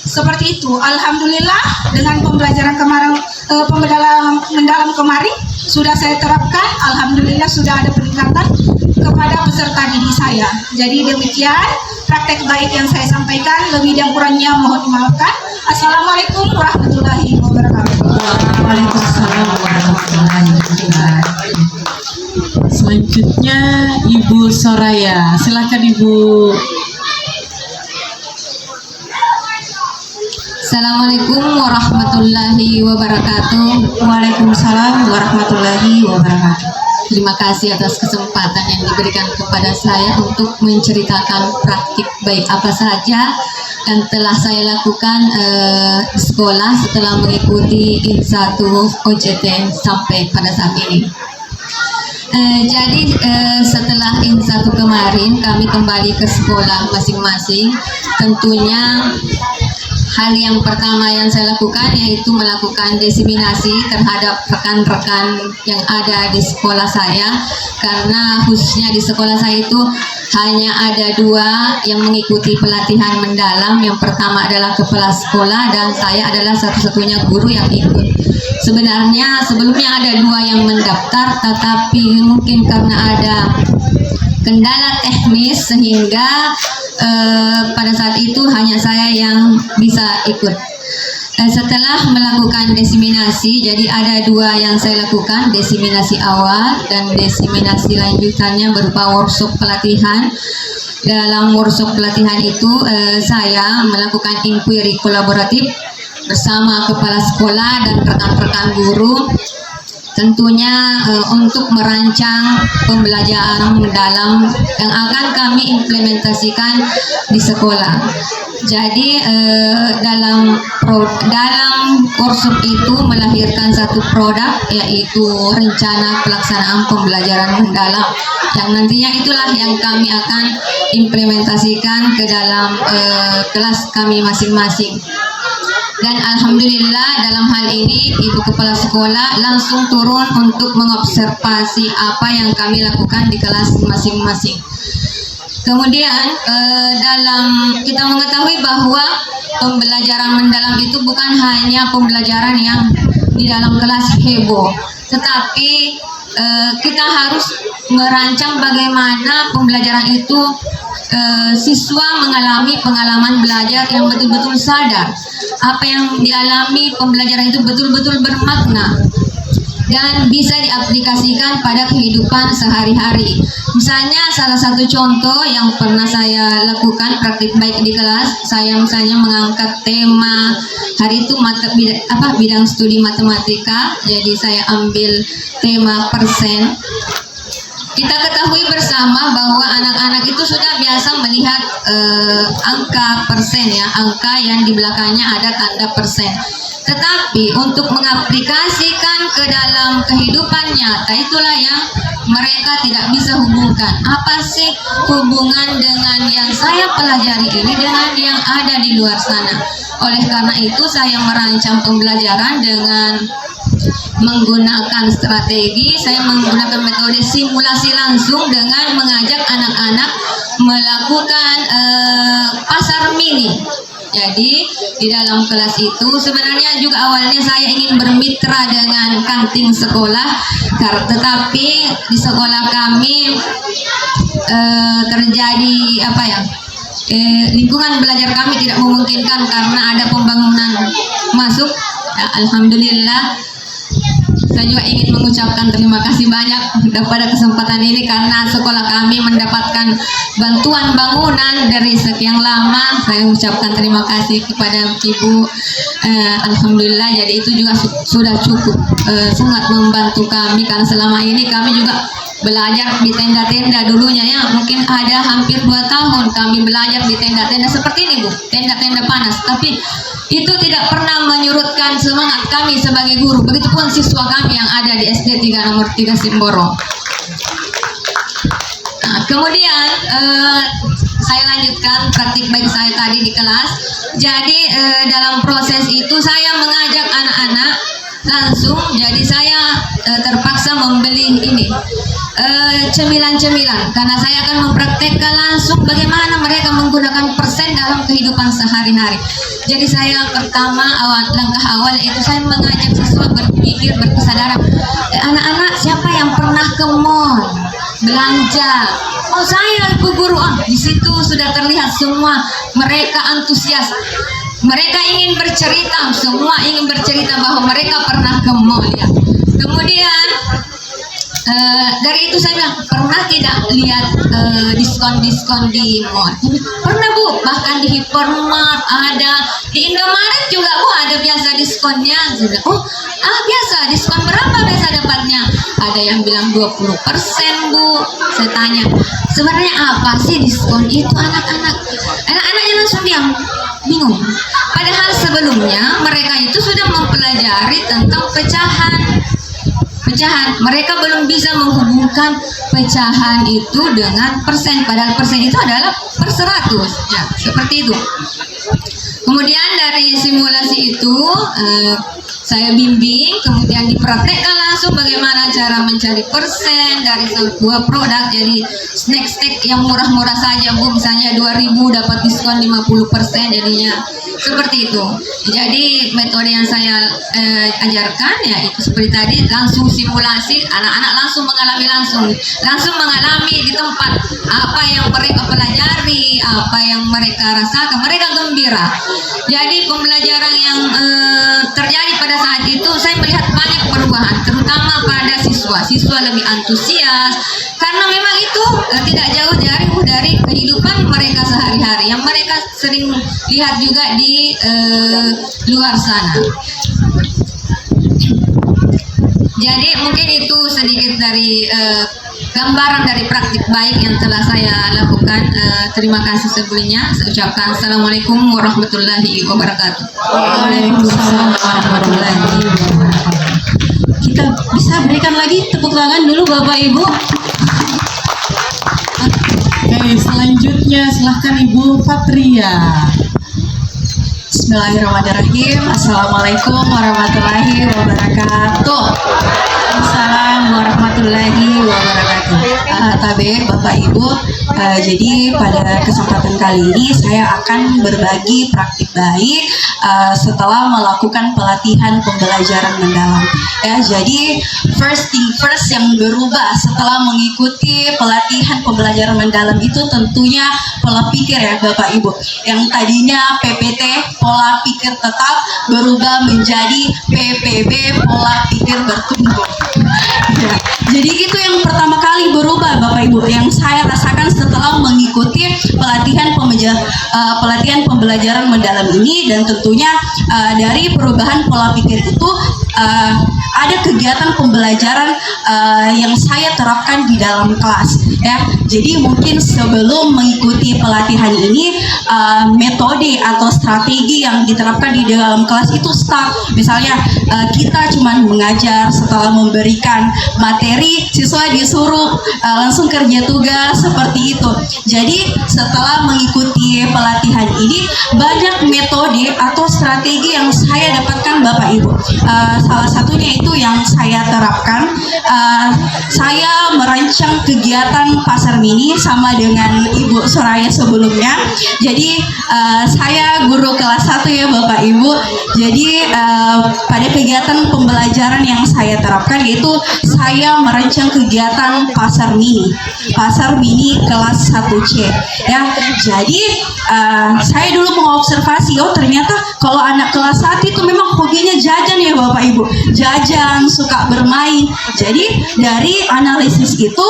Seperti itu. Alhamdulillah dengan pembelajaran kemarin, pembelajaran mendalam kemarin sudah saya terapkan. Alhamdulillah sudah ada peningkatan kepada peserta didik saya. Jadi demikian praktek baik yang saya sampaikan. Lebih dan kurangnya mohon dimaafkan. Assalamualaikum warahmatullahi wabarakatuh. Waalaikumsalam warahmatullahi wabarakatuh. Selanjutnya Ibu Soraya. Silakan Ibu. Assalamualaikum warahmatullahi wabarakatuh. Waalaikumsalam warahmatullahi wabarakatuh. Terima kasih atas kesempatan yang diberikan kepada saya untuk menceritakan praktik baik apa saja yang telah saya lakukan di sekolah setelah mengikuti IN1 OJT sampai pada saat ini. Jadi setelah IN1 kemarin kami kembali ke sekolah masing-masing. Tentunya hal yang pertama yang saya lakukan yaitu melakukan diseminasi terhadap rekan-rekan yang ada di sekolah saya, karena khususnya di sekolah saya itu hanya ada 2 yang mengikuti pelatihan mendalam. Yang pertama adalah kepala sekolah dan saya adalah satu-satunya guru yang ikut. Sebenarnya sebelumnya ada 2 yang mendaftar, tetapi mungkin karena ada kendala teknis sehingga pada saat itu hanya saya yang bisa ikut. Setelah melakukan diseminasi, jadi ada 2 yang saya lakukan, diseminasi awal dan diseminasi lanjutannya berupa workshop pelatihan. Dalam workshop pelatihan itu saya melakukan inquiry kolaboratif bersama kepala sekolah dan rekan-rekan guru, tentunya untuk merancang pembelajaran mendalam yang akan kami implementasikan di sekolah. Jadi dalam workshop itu melahirkan satu produk, yaitu rencana pelaksanaan pembelajaran mendalam, yang nantinya itulah yang kami akan implementasikan ke dalam kelas kami masing-masing. Dan alhamdulillah dalam hal ini Ibu Kepala Sekolah langsung turun untuk mengobservasi apa yang kami lakukan di kelas masing-masing. Kemudian dalam kita mengetahui bahwa pembelajaran mendalam itu bukan hanya pembelajaran yang di dalam kelas heboh, tetapi kita harus merancang bagaimana pembelajaran itu siswa mengalami pengalaman belajar yang betul-betul sadar. Apa yang dialami pembelajaran itu betul-betul bermakna dan bisa diaplikasikan pada kehidupan sehari-hari. Misalnya salah satu contoh yang pernah saya lakukan praktik baik di kelas, saya misalnya mengangkat tema hari itu bidang studi matematika. Jadi saya ambil tema persen. Kita ketahui bersama bahwa anak-anak itu sudah biasa melihat angka persen, ya, angka yang di belakangnya ada tanda persen. Tetapi untuk mengaplikasikan ke dalam kehidupan nyata itulah yang mereka tidak bisa hubungkan. Apa sih hubungan dengan yang saya pelajari ini dengan yang ada di luar sana? Oleh karena itu saya merancang pembelajaran dengan menggunakan strategi, saya menggunakan metode simulasi langsung dengan mengajak anak-anak melakukan pasar mini. Jadi di dalam kelas itu sebenarnya juga awalnya saya ingin bermitra dengan kantin sekolah, tetapi di sekolah kami terjadi lingkungan belajar kami tidak memungkinkan karena ada pembangunan masuk. Ya, alhamdulillah. Saya juga ingin mengucapkan terima kasih banyak pada kesempatan ini karena sekolah kami mendapatkan bantuan bangunan dari sekian lama. Saya ucapkan terima kasih kepada Ibu. Alhamdulillah, jadi itu juga sudah cukup sangat membantu kami karena selama ini kami juga belajar di tenda-tenda dulunya ya. Mungkin ada hampir 2 tahun kami belajar di tenda-tenda seperti ini Bu, tenda-tenda panas. Tapi itu tidak pernah menyurutkan semangat kami sebagai guru. Begitupun siswa kami yang ada di SD 3 nomor 3 Simboro. Nah, kemudian saya lanjutkan praktik baik saya tadi di kelas. Jadi dalam proses itu saya mengajak anak-anak langsung. Jadi saya terpaksa membeli ini cemilan-cemilan karena saya akan mempraktekkan langsung bagaimana mereka menggunakan persen dalam kehidupan sehari-hari. Jadi saya pertama langkah awal itu saya mengajak siswa berpikir berkesadaran. Anak-anak siapa yang pernah ke mall belanja? Oh saya Bu Guru. Di situ sudah terlihat semua mereka antusias. Mereka ingin bercerita, semua ingin bercerita bahwa mereka pernah ke mall ya. Kemudian dari itu saya bilang, pernah tidak lihat diskon-diskon di mall? Pernah Bu, bahkan di Hypermart ada, di Indomaret juga Bu ada biasa diskonnya. Saya bilang, oh biasa, diskon berapa biasa dapatnya? Ada yang bilang 20% Bu. Saya tanya, sebenarnya apa sih diskon itu? Anak-anaknya langsung diam, bingung. Padahal sebelumnya mereka itu sudah mempelajari tentang pecahan. Mereka belum bisa menghubungkan pecahan itu dengan persen, padahal persen itu adalah per 100 ya, seperti itu. Kemudian dari simulasi itu saya bimbing, kemudian dipraktekkan langsung bagaimana cara mencari persen dari sebuah produk. Jadi snack yang murah-murah saja Bu, misalnya 2.000 dapat diskon 50% jadinya seperti itu. Jadi metode yang saya ajarkan ya itu seperti tadi, langsung simulasi, anak-anak langsung mengalami di tempat apa yang mereka pelajari, apa yang mereka rasakan, mereka gembira. Jadi pembelajaran yang terjadi pada saat itu saya melihat banyak perubahan, terutama pada siswa lebih antusias karena memang itu tidak jauh dari kehidupan mereka sehari-hari yang mereka sering lihat juga di luar sana. Jadi mungkin itu sedikit dari gambaran dari praktik baik yang telah saya lakukan. Terima kasih sebelumnya. Saya ucapkan Assalamualaikum warahmatullahi wabarakatuh. Waalaikumsalam warahmatullahi wabarakatuh. Kita bisa berikan lagi tepuk tangan dulu Bapak Ibu. Oke, selanjutnya silahkan Ibu Fatria. Bismillahirrahmanirrahim. Assalamualaikum warahmatullahi wabarakatuh. Assalamualaikum warahmatullahi wabarakatuh. Tabik Bapak Ibu, jadi pada kesempatan kali ini saya akan berbagi praktik baik setelah melakukan pelatihan pembelajaran mendalam. Ya, jadi first thing first yang berubah setelah mengikuti pelatihan pembelajaran mendalam itu tentunya pola pikir ya Bapak Ibu. Yang tadinya PPT pola pikir tetap berubah menjadi PPB pola pikir bertumbuh. Ya, jadi itu yang pertama kali berubah Bapak Ibu yang saya rasakan setelah mengikuti pelatihan pembelajaran mendalam ini, dan tentunya dari perubahan pola pikir itu ada kegiatan pembelajaran yang saya terapkan di dalam kelas ya. Jadi mungkin sebelum mengikuti pelatihan ini metode atau strategi yang diterapkan di dalam kelas itu stuck. Misalnya kita cuma mengajar, setelah memberikan materi siswa disuruh langsung kerja tugas seperti itu. Jadi setelah mengikuti pelatihan ini banyak metode atau strategi yang saya dapatkan Bapak Ibu. Salah satunya itu yang saya terapkan, saya merancang kegiatan pasar mini sama dengan Ibu Soraya sebelumnya. Jadi saya guru kelas 1 ya Bapak Ibu. Jadi pada kegiatan pembelajaran yang saya terapkan yaitu saya merancang kegiatan pasar mini kelas 1C ya. Jadi saya dulu mengobservasi, oh ternyata kalau anak kelas 1 itu memang hobinya jajan ya Bapak Ibu, jajan, suka bermain. Jadi dari analisis itu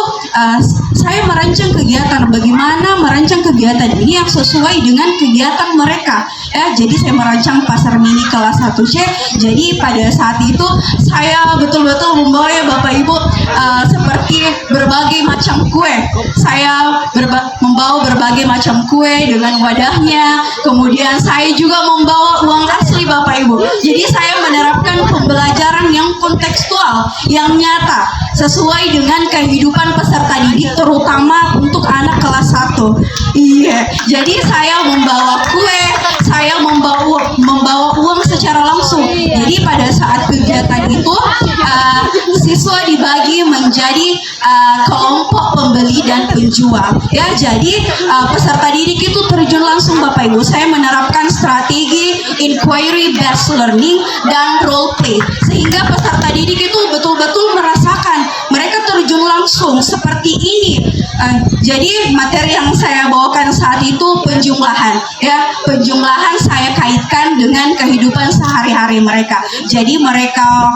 saya merancang kegiatan, bagaimana merancang kegiatan ini yang sesuai dengan kegiatan mereka ya. Jadi saya merancang pasar mini kelas 1C. Jadi pada saat itu saya betul-betul membawa ya Bapak Ibu seperti berbagai macam kue. Saya membawa berbagai macam kue dengan wadahnya. Kemudian saya juga membawa uang asli Bapak Ibu. Jadi saya menerapkan pembelajaran yang kontekstual, yang nyata, sesuai dengan kehidupan peserta didik, terutama untuk anak kelas 1. Iya. Jadi saya membawa kue, saya membawa uang secara langsung. Jadi pada saat kegiatan itu siswa dibagi menjadi kelompok pembeli dan penjual ya. Jadi peserta didik itu terjun langsung Bapak Ibu. Saya menerapkan strategi inquiry based learning dan role play sehingga peserta didik itu betul-betul merasakan, mereka terjun langsung seperti ini. Jadi materi yang saya bawakan saat itu penjumlahan ya. Penjumlahan saya kaitkan dengan kehidupan sehari-hari mereka. Jadi mereka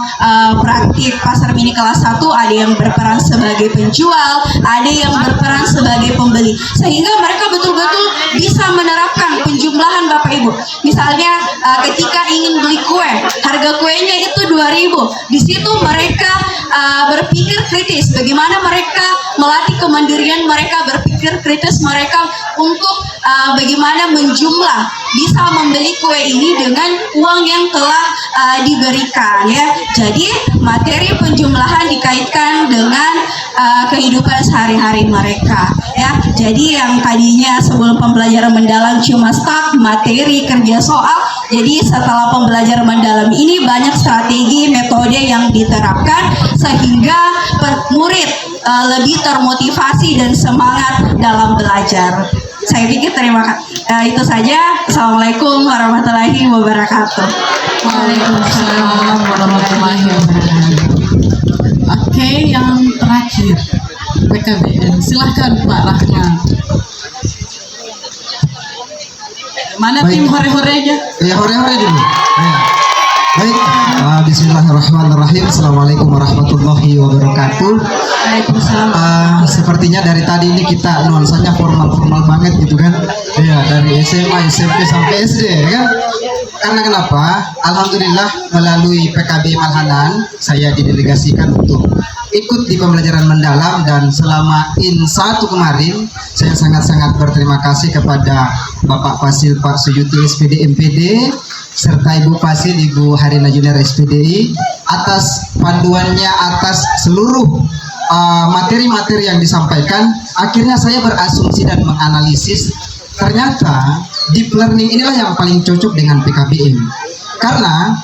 praktik pasar mini kelas 1, ada yang berperan sebagai penjual, ada yang berperan sebagai pembeli, sehingga mereka betul-betul bisa menerapkan penjumlahan Bapak Ibu. Misalnya ketika ingin beli kue, harga kuenya itu 2.000. Di situ mereka berpikir kritis, bagaimana mereka melatih kemandirian mereka, berpikir kritis mereka untuk bagaimana menjumlah, bisa membeli kue ini dengan uang yang telah diberikan ya. Jadi materi penjumlahan dikaitkan dengan kehidupan sehari-hari mereka ya. Jadi yang tadinya sebelum pembelajaran mendalam cuma stuck materi kerja soal, jadi setelah pembelajaran mendalam ini banyak strategi metode yang diterapkan sehingga murid lebih termotivasi dan semangat dalam belajar. Saya pikir terima kasih. Itu saja. Assalamualaikum warahmatullahi wabarakatuh. Waalaikumsalam warahmatullahi wabarakatuh. Oke, yang terakhir PKBM. Silahkan Pak Rahman. Mana tim hore-horenya? Ya hore-hore dulu. Ya. Baik, bismillahirrahmanirrahim. Assalamualaikum warahmatullahi wabarakatuh. Sepertinya dari tadi ini kita nuansanya formal-formal banget gitu kan. Ya, dari SMA, SMP sampai SD ya kan. Karena kenapa? Alhamdulillah melalui PKB Malhanan saya didelegasikan untuk ikut di pembelajaran mendalam, dan selama IN1 kemarin saya sangat-sangat berterima kasih kepada Bapak Fasil Pak Suyuti SPD MPD serta Ibu Fasil Ibu Harina Junior SPDI atas panduannya, atas seluruh materi-materi yang disampaikan. Akhirnya saya berasumsi dan menganalisis, ternyata deep learning inilah yang paling cocok dengan PKBM, karena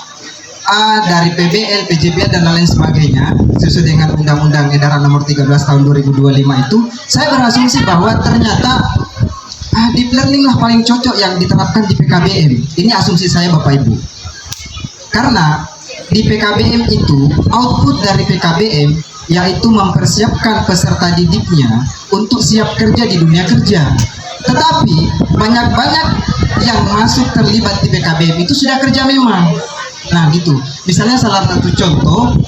dari PBL, PJBL dan lain sebagainya sesuai dengan Undang-Undang Edaran Nomor 13 Tahun 2025 itu, saya berasumsi bahwa ternyata deep learning lah paling cocok yang diterapkan di PKBM. Ini asumsi saya Bapak Ibu, karena di PKBM itu output dari PKBM yaitu mempersiapkan peserta didiknya untuk siap kerja di dunia kerja. Tetapi banyak-banyak yang masuk terlibat di PKBM itu sudah kerja memang. Nah gitu, misalnya salah satu contoh,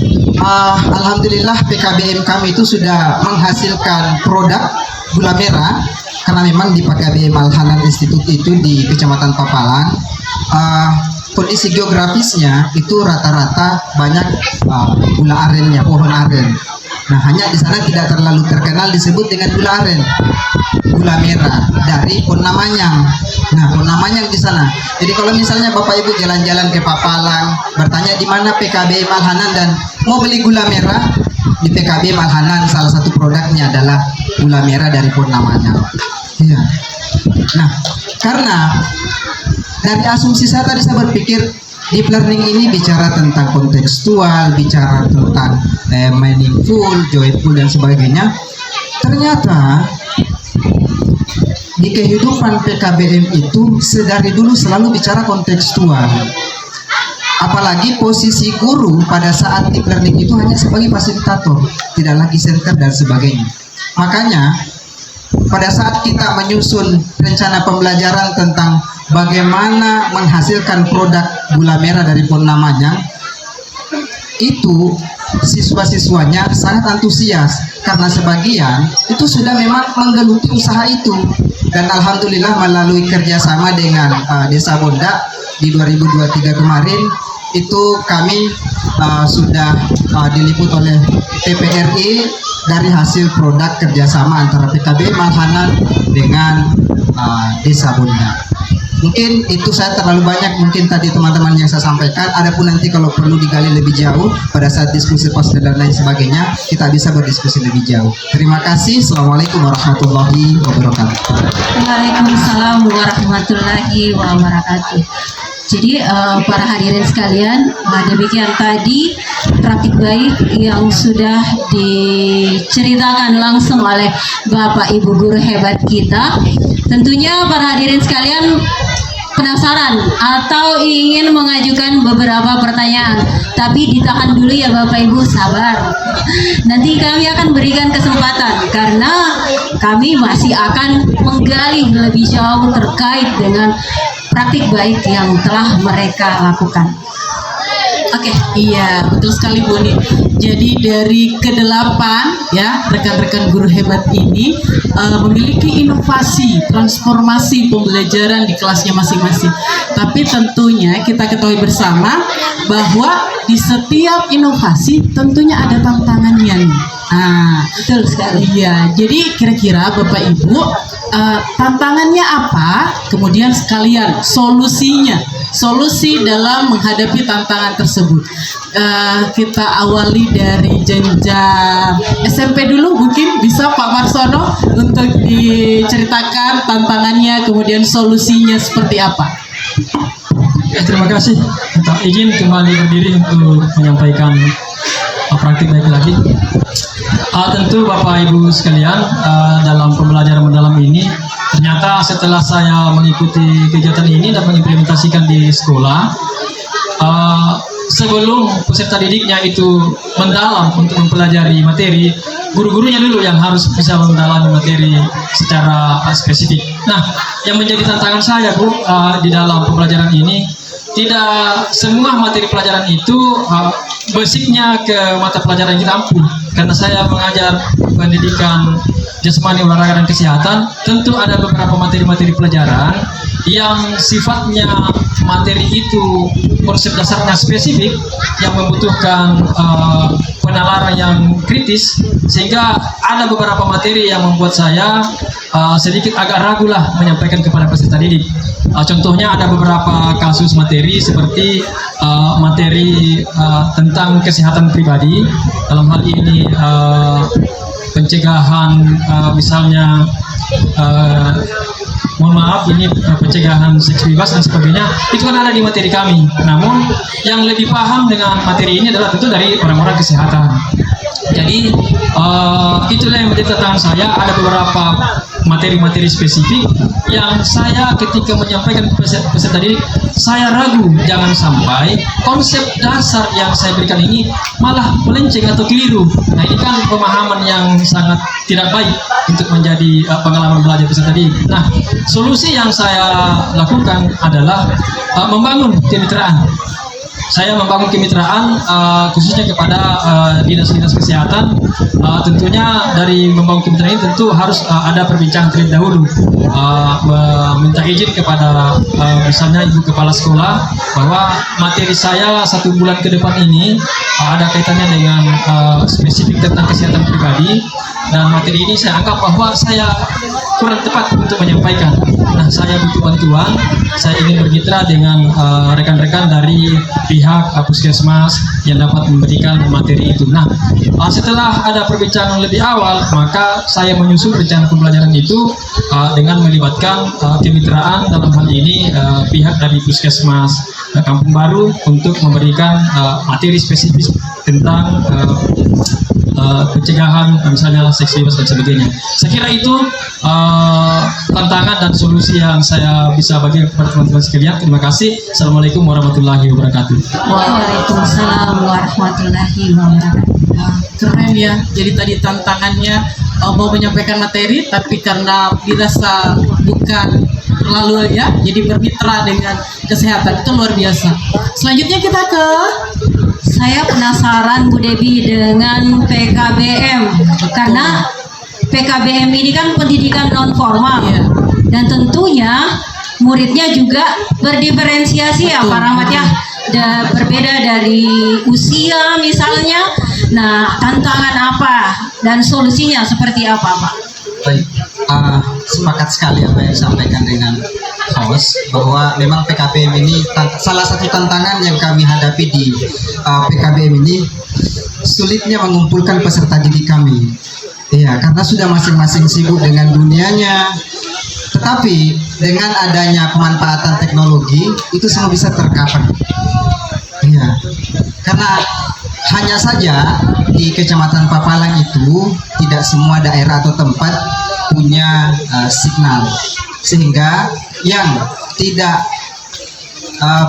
alhamdulillah PKBM kami itu sudah menghasilkan produk gula merah, karena memang di PKBM Malhanan Institute itu di Kecamatan Papalang. kondisi geografisnya itu rata-rata banyak gula arennya, pohon aren. Nah, hanya di sana tidak terlalu terkenal disebut dengan gula aren, gula merah dari pohon namanyang. Nah, pohon namanyang di sana. Jadi kalau misalnya Bapak Ibu jalan-jalan ke Papalang, bertanya di mana PKB Malhanan dan mau beli gula merah, di PKB Malhanan salah satu produknya adalah gula merah dari pohon namanyang. Iya. Nah, karena dari asumsi saya tadi saya berpikir deep learning ini bicara tentang kontekstual, bicara tentang meaningful, joyful dan sebagainya. Ternyata di kehidupan PKBM itu sedari dulu selalu bicara kontekstual. Apalagi posisi guru pada saat deep learning itu hanya sebagai fasilitator, tidak lagi center dan sebagainya. Makanya pada saat kita menyusun rencana pembelajaran tentang bagaimana menghasilkan produk gula merah dari pohon namanyang, itu siswa-siswanya sangat antusias karena sebagian itu sudah memang menggeluti usaha itu. Dan alhamdulillah melalui kerjasama dengan Desa Bonda di 2023 kemarin itu kami sudah diliput oleh TPRI dari hasil produk kerjasama antara PKB Malhanan dengan Desa Bonda. Mungkin itu saya terlalu banyak, mungkin tadi teman-teman yang saya sampaikan. Adapun nanti kalau perlu digali lebih jauh pada saat diskusi poster dan lain sebagainya, kita bisa berdiskusi lebih jauh. Terima kasih. Assalamualaikum warahmatullahi wabarakatuh. Waalaikumsalam warahmatullahi wabarakatuh. Jadi para hadirin sekalian, demikian tadi praktik baik yang sudah diceritakan langsung oleh Bapak Ibu guru hebat kita. Tentunya para hadirin sekalian penasaran atau ingin mengajukan beberapa pertanyaan, tapi ditahan dulu ya Bapak Ibu, sabar. Nanti kami akan berikan kesempatan karena kami masih akan menggali lebih jauh terkait dengan praktik baik yang telah mereka lakukan. Oke, iya betul sekali Bu Uni. Jadi dari ke-8 ya rekan-rekan guru hebat ini memiliki inovasi, transformasi pembelajaran di kelasnya masing-masing. Tapi tentunya kita ketahui bersama bahwa di setiap inovasi tentunya ada tantangannya nih. Betul sekali. Iya, jadi kira-kira Bapak Ibu tantangannya apa? Kemudian sekalian solusi dalam menghadapi tantangan tersebut. Kita awali dari jenjang SMP dulu, mungkin bisa Pak Marsono untuk diceritakan tantangannya, kemudian solusinya seperti apa. Terima kasih. Minta izin kembali berdiri untuk menyampaikan praktik baik lagi. Tentu Bapak Ibu sekalian, dalam pembelajaran mendalam ini ternyata setelah saya mengikuti kegiatan ini dan mengimplementasikan di sekolah, sebelum peserta didiknya itu mendalam untuk mempelajari materi, guru-gurunya dulu yang harus bisa mendalami materi secara spesifik. Nah, yang menjadi tantangan saya Bu di dalam pembelajaran ini, tidak semua materi pelajaran itu basicnya ke mata pelajaran yang kita ampuh. Karena saya mengajar pendidikan jasmani, olahraga, dan kesehatan, tentu ada beberapa materi-materi pelajaran yang sifatnya materi itu konsep dasarnya spesifik yang membutuhkan penalaran yang kritis, sehingga ada beberapa materi yang membuat saya sedikit agak ragu lah menyampaikan kepada peserta didik. Contohnya ada beberapa kasus materi seperti materi tentang kesehatan pribadi, dalam hal ini pencegahan misalnya mohon maaf ini pencegahan seks bebas dan sebagainya, itu kan ada di materi kami. Namun yang lebih paham dengan materi ini adalah tentu dari orang-orang kesehatan. Jadi itulah yang menjadi tantangan saya. Ada beberapa materi-materi spesifik yang saya ketika menyampaikan ke peserta didik, saya ragu jangan sampai konsep dasar yang saya berikan ini malah melenceng atau keliru. Nah, ini kan pemahaman yang sangat tidak baik untuk menjadi pengalaman belajar peserta didik. Nah, solusi yang saya lakukan adalah membangun kemitraan. saya membangun kemitraan khususnya kepada dinas-dinas kesehatan. Tentunya dari membangun kemitraan ini tentu harus ada perbincangan terlebih dahulu, meminta izin kepada misalnya ibu kepala sekolah bahwa materi saya 1 bulan ke depan ini ada kaitannya dengan spesifik tentang kesehatan pribadi, dan materi ini saya anggap bahwa saya kurang tepat untuk menyampaikan. Nah, saya butuh bantuan, saya ingin bermitra dengan rekan-rekan dari pihak puskesmas yang dapat memberikan materi itu. Nah, setelah ada perbincangan lebih awal, maka saya menyusun rencana pembelajaran itu dengan melibatkan kemitraan, dalam hal ini pihak dari puskesmas Kampung Baru untuk memberikan materi spesifik tentang pencegahan misalnya seks bebas dan sebagainya. Saya kira itu tantangan dan solusi yang saya bisa bagi kepada teman-teman sekalian. Terima kasih. Assalamualaikum warahmatullahi wabarakatuh. Waalaikumsalam warahmatullahi wabarakatuh. Keren ya. Jadi tadi tantangannya mau menyampaikan materi, tapi karena dirasa bukan terlalu ya, jadi bermitra dengan kesehatan, itu luar biasa. Selanjutnya kita ke Saya penasaran Bu Debi dengan PKBM, karena PKBM ini kan pendidikan non formal, dan tentunya muridnya juga berdiferensiasi ya Pak Rahmat ya, berbeda dari usia misalnya. Nah, tantangan apa dan solusinya seperti apa Pak? Baik, sepakat sekali apa yang disampaikan dengan host, bahwa memang PKBM ini salah satu tantangan yang kami hadapi di PKBM ini, sulitnya mengumpulkan peserta didik kami. Ya, karena sudah masing-masing sibuk dengan dunianya. Tetapi dengan adanya pemanfaatan teknologi, itu semua bisa tercover. Ya, karena hanya saja di Kecamatan Papalang itu tidak semua daerah atau tempat punya signal, sehingga yang tidak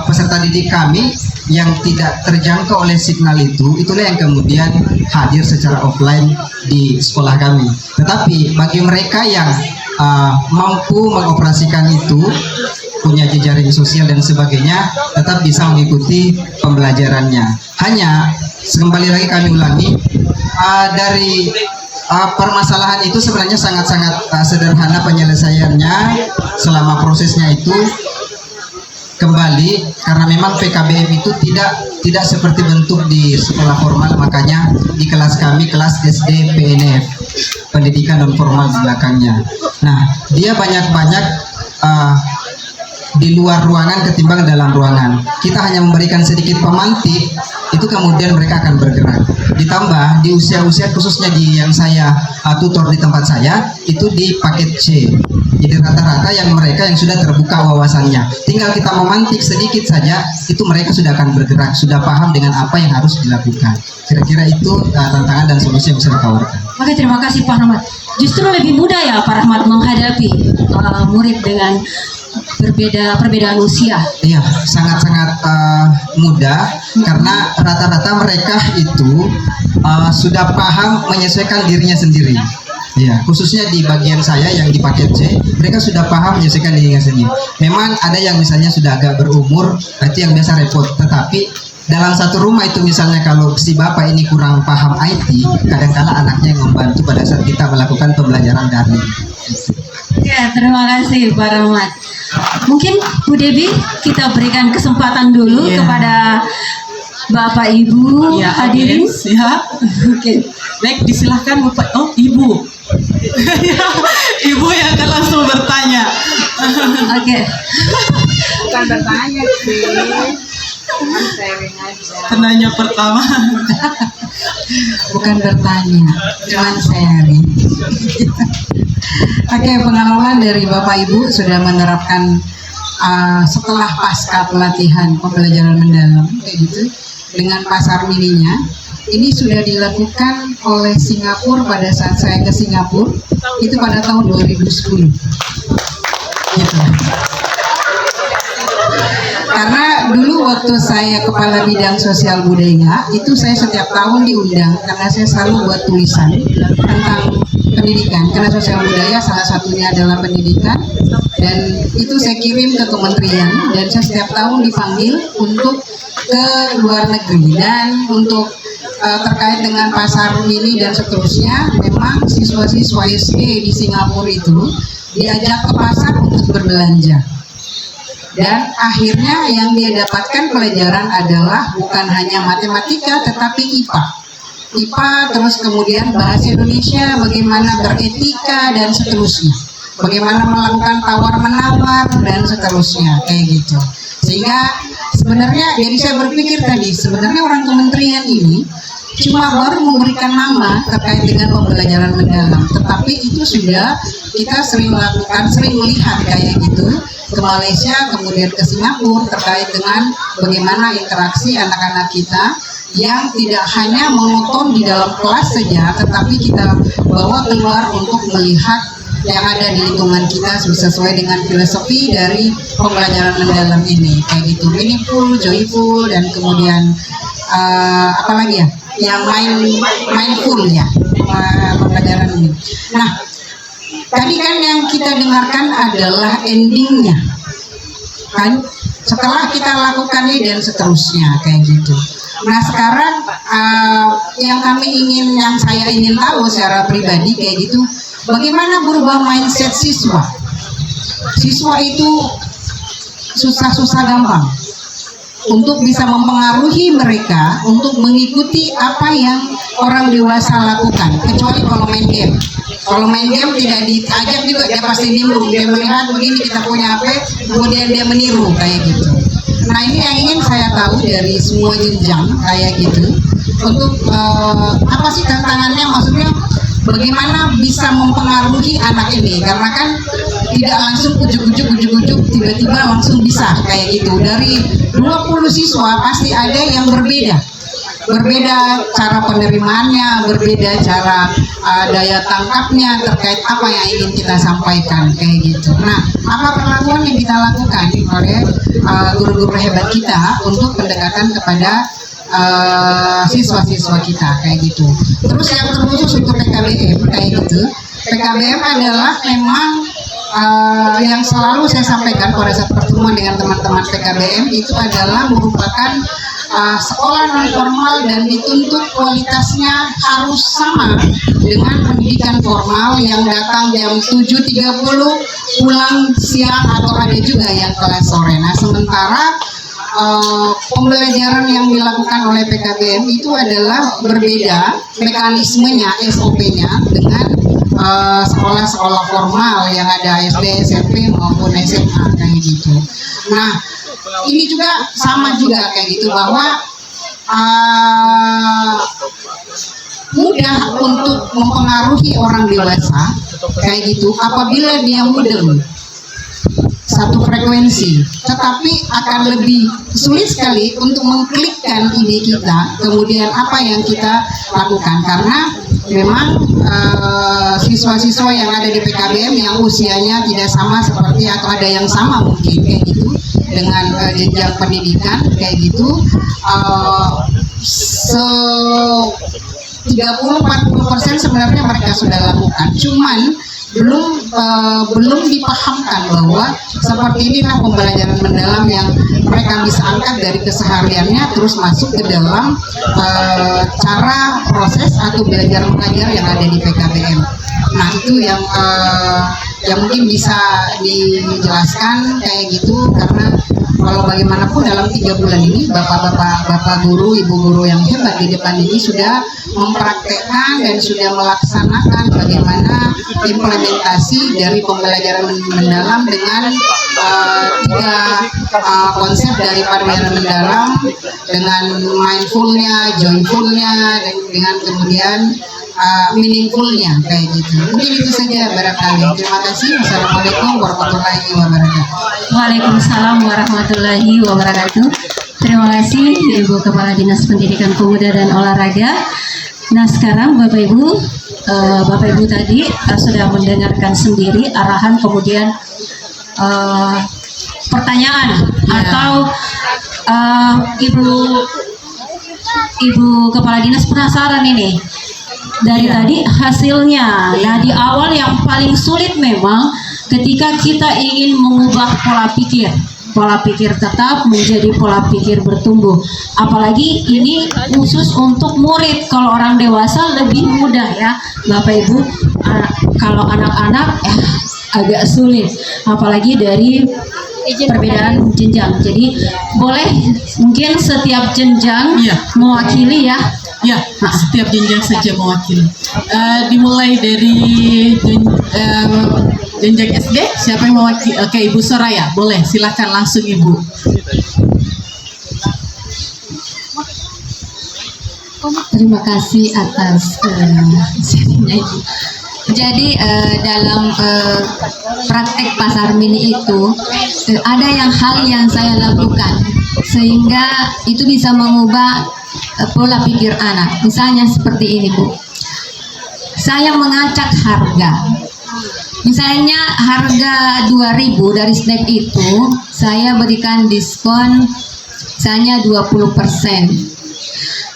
peserta didik kami yang tidak terjangkau oleh signal itu, itulah yang kemudian hadir secara offline di sekolah kami. Tetapi bagi mereka yang mampu mengoperasikan itu, punya jejaring sosial dan sebagainya, tetap bisa mengikuti pembelajarannya. Hanya kembali lagi kami ulangi, dari permasalahan itu sebenarnya sangat-sangat sederhana penyelesaiannya selama prosesnya itu. Kembali, karena memang PKBM itu tidak seperti bentuk di sekolah formal, makanya di kelas kami, kelas SD PNF, pendidikan non formal di belakangnya. Nah, dia banyak-banyak di luar ruangan ketimbang dalam ruangan. Kita hanya memberikan sedikit pemantik, itu kemudian mereka akan bergerak. Ditambah di usia-usia khususnya di yang saya tutor di tempat saya, itu di paket C. Jadi rata-rata yang mereka yang sudah terbuka wawasannya, tinggal kita memantik sedikit saja, itu mereka sudah akan bergerak, sudah paham dengan apa yang harus dilakukan. Kira-kira itu tantangan dan solusi yang bisa ditawarkan. Oke, terima kasih Pak Rahmat. Justru lebih mudah ya Pak Rahmat menghadapi murid dengan perbedaan usia. Iya, sangat-sangat mudah, karena rata-rata mereka itu sudah paham menyesuaikan dirinya sendiri. Ya, khususnya di bagian saya yang di paket C, mereka sudah paham menyesuaikan dirinya sendiri. Memang ada yang misalnya sudah agak berumur, itu yang biasa repot. Tetapi dalam satu rumah itu misalnya kalau si bapak ini kurang paham IT, kadang-kala anaknya yang membantu pada saat kita melakukan pembelajaran daring. Ya, terima kasih Pak Rahmat. Mungkin Bu Debi kita berikan kesempatan dulu kepada Bapak Ibu hadirin. Ya. Oke. Baik, disilahkan Bapak. Oh, Ibu. Ibu yang akan langsung bertanya. Oke. Bukan bertanya sih, cuman sharing aja. Penanya pertama. Bukan bertanya, cuman sharing. Oke, pengalaman dari Bapak Ibu sudah menerapkan setelah pasca pelatihan pembelajaran mendalam kayak gitu dengan pasar mininya. Ini sudah dilakukan oleh Singapura pada saat saya ke Singapura, itu pada tahun 2010. Gitu. Karena dulu waktu saya kepala bidang sosial budaya, itu saya setiap tahun diundang karena saya selalu buat tulisan tentang pendidikan. Karena sosial budaya salah satunya adalah pendidikan, dan itu saya kirim ke kementerian, dan saya setiap tahun dipanggil untuk ke luar negeri. Dan untuk terkait dengan pasar mini dan seterusnya, memang siswa-siswa SD di Singapura itu diajak ke pasar untuk berbelanja. Dan akhirnya yang dia dapatkan pelajaran adalah bukan hanya matematika tetapi IPA, terus kemudian bahasa Indonesia, bagaimana beretika dan seterusnya, bagaimana melakukan tawar-menawar dan seterusnya, kayak gitu. Sehingga sebenarnya jadi saya berpikir tadi, sebenarnya orang kementerian ini cuma baru memberikan nama terkait dengan pembelajaran mendalam, tetapi itu sudah kita sering lakukan, sering melihat kayak gitu ke Malaysia, kemudian ke Singapura, terkait dengan bagaimana interaksi anak-anak kita yang tidak hanya monoton di dalam kelas saja, tetapi kita bawa keluar untuk melihat yang ada di lingkungan kita sesuai dengan filosofi dari pembelajaran mendalam ini, kayak gitu, meaningful, joyful, dan kemudian apa lagi ya, yang mindful ya, pembelajaran ini. Nah, tadi kan yang kita dengarkan adalah endingnya, kan? Setelah kita lakukan ini dan seterusnya, kayak gitu. Nah, sekarang yang saya ingin tahu secara pribadi kayak gitu, bagaimana berubah mindset siswa? Siswa itu susah-susah gampang untuk bisa mempengaruhi mereka untuk mengikuti apa yang orang dewasa lakukan, kecuali kalau main game. Kalau main game tidak diajak juga, dia pasti nimbrung, dia melihat begini kita punya HP, kemudian dia meniru kayak gitu. Nah, ini yang ingin saya tahu dari semua jenjang kayak gitu, untuk apa sih tantangannya, maksudnya bagaimana bisa mempengaruhi anak ini, karena kan tidak langsung ujuk-ujuk tiba-tiba langsung bisa kayak gitu. Dari 20 siswa pasti ada yang berbeda cara penerimaannya, berbeda cara daya tangkapnya terkait apa yang ingin kita sampaikan kayak gitu. Nah, apa perlakuan yang kita lakukan oleh guru-guru hebat kita untuk pendekatan kepada siswa-siswa kita kayak gitu. Terus yang terkhusus untuk PKBM kayak gitu, PKBM adalah memang yang selalu saya sampaikan pada saat pertemuan dengan teman-teman PKBM itu adalah merupakan sekolah non formal dan dituntut kualitasnya harus sama dengan pendidikan formal yang datang jam 7.30 pulang siang atau ada juga yang kelas sore. Nah, sementara pembelajaran yang dilakukan oleh PKBM itu adalah berbeda mekanismenya, SOP-nya dengan sekolah-sekolah formal yang ada SD, SMP maupun SMA kayak gitu. Nah, ini juga sama juga kayak gitu, bahwa mudah untuk mempengaruhi orang dewasa kayak gitu apabila dia mudeng satu frekuensi, tetapi akan lebih sulit sekali untuk mengklikkan ide kita, kemudian apa yang kita lakukan, karena memang siswa-siswa yang ada di PKBM yang usianya tidak sama seperti, atau ada yang sama mungkin kayak gitu dengan jenjang pendidikan kayak gitu, 30-40% sebenarnya mereka sudah lakukan, cuman belum dipahamkan bahwa seperti inilah pembelajaran mendalam yang mereka bisa angkat dari kesehariannya terus masuk ke dalam cara proses atau belajar mengajar yang ada di PKBM. Nah, itu yang mungkin bisa dijelaskan kayak gitu, karena kalau bagaimanapun dalam 3 bulan ini bapak guru, ibu guru yang hebat di depan ini sudah mempraktekkan dan sudah melaksanakan bagaimana implementasi dari pembelajaran mendalam dengan 3 konsep dari pembelajaran mendalam, dengan mindfulnya, joyfulnya, dan dengan kemudian meaningfulnya kayak gitu. Mungkin itu saja barangkali. Terima kasih. Wassalamualaikum warahmatullahi wabarakatuh. Waalaikumsalam warahmatullahi wabarakatuh. Terima kasih Ibu Kepala Dinas Pendidikan Pemuda dan Olahraga. Nah, sekarang Bapak Ibu tadi sudah mendengarkan sendiri arahan, kemudian pertanyaan atau Ibu Kepala Dinas penasaran ini dari tadi hasilnya. Nah, di awal yang paling sulit memang ketika kita ingin mengubah pola pikir pola pikir tetap menjadi pola pikir bertumbuh. Apalagi ini khusus untuk murid. Kalau orang dewasa lebih mudah ya, Bapak Ibu. Kalau anak-anak agak sulit, apalagi dari perbedaan jenjang. Jadi boleh mungkin setiap jenjang mewakili ya. Ya, setiap jenjang saja mewakili. Dimulai dari jenjang SD, siapa yang mewakili? Oke, Ibu Soraya, boleh, silakan langsung Ibu. Terima kasih atas sharingnya Ibu. Jadi dalam praktek pasar mini itu ada hal yang saya lakukan sehingga itu bisa mengubah pola pikir anak. Misalnya seperti ini Bu, saya mengacak harga. Misalnya harga 2.000 dari snack itu saya berikan diskon misalnya 20%.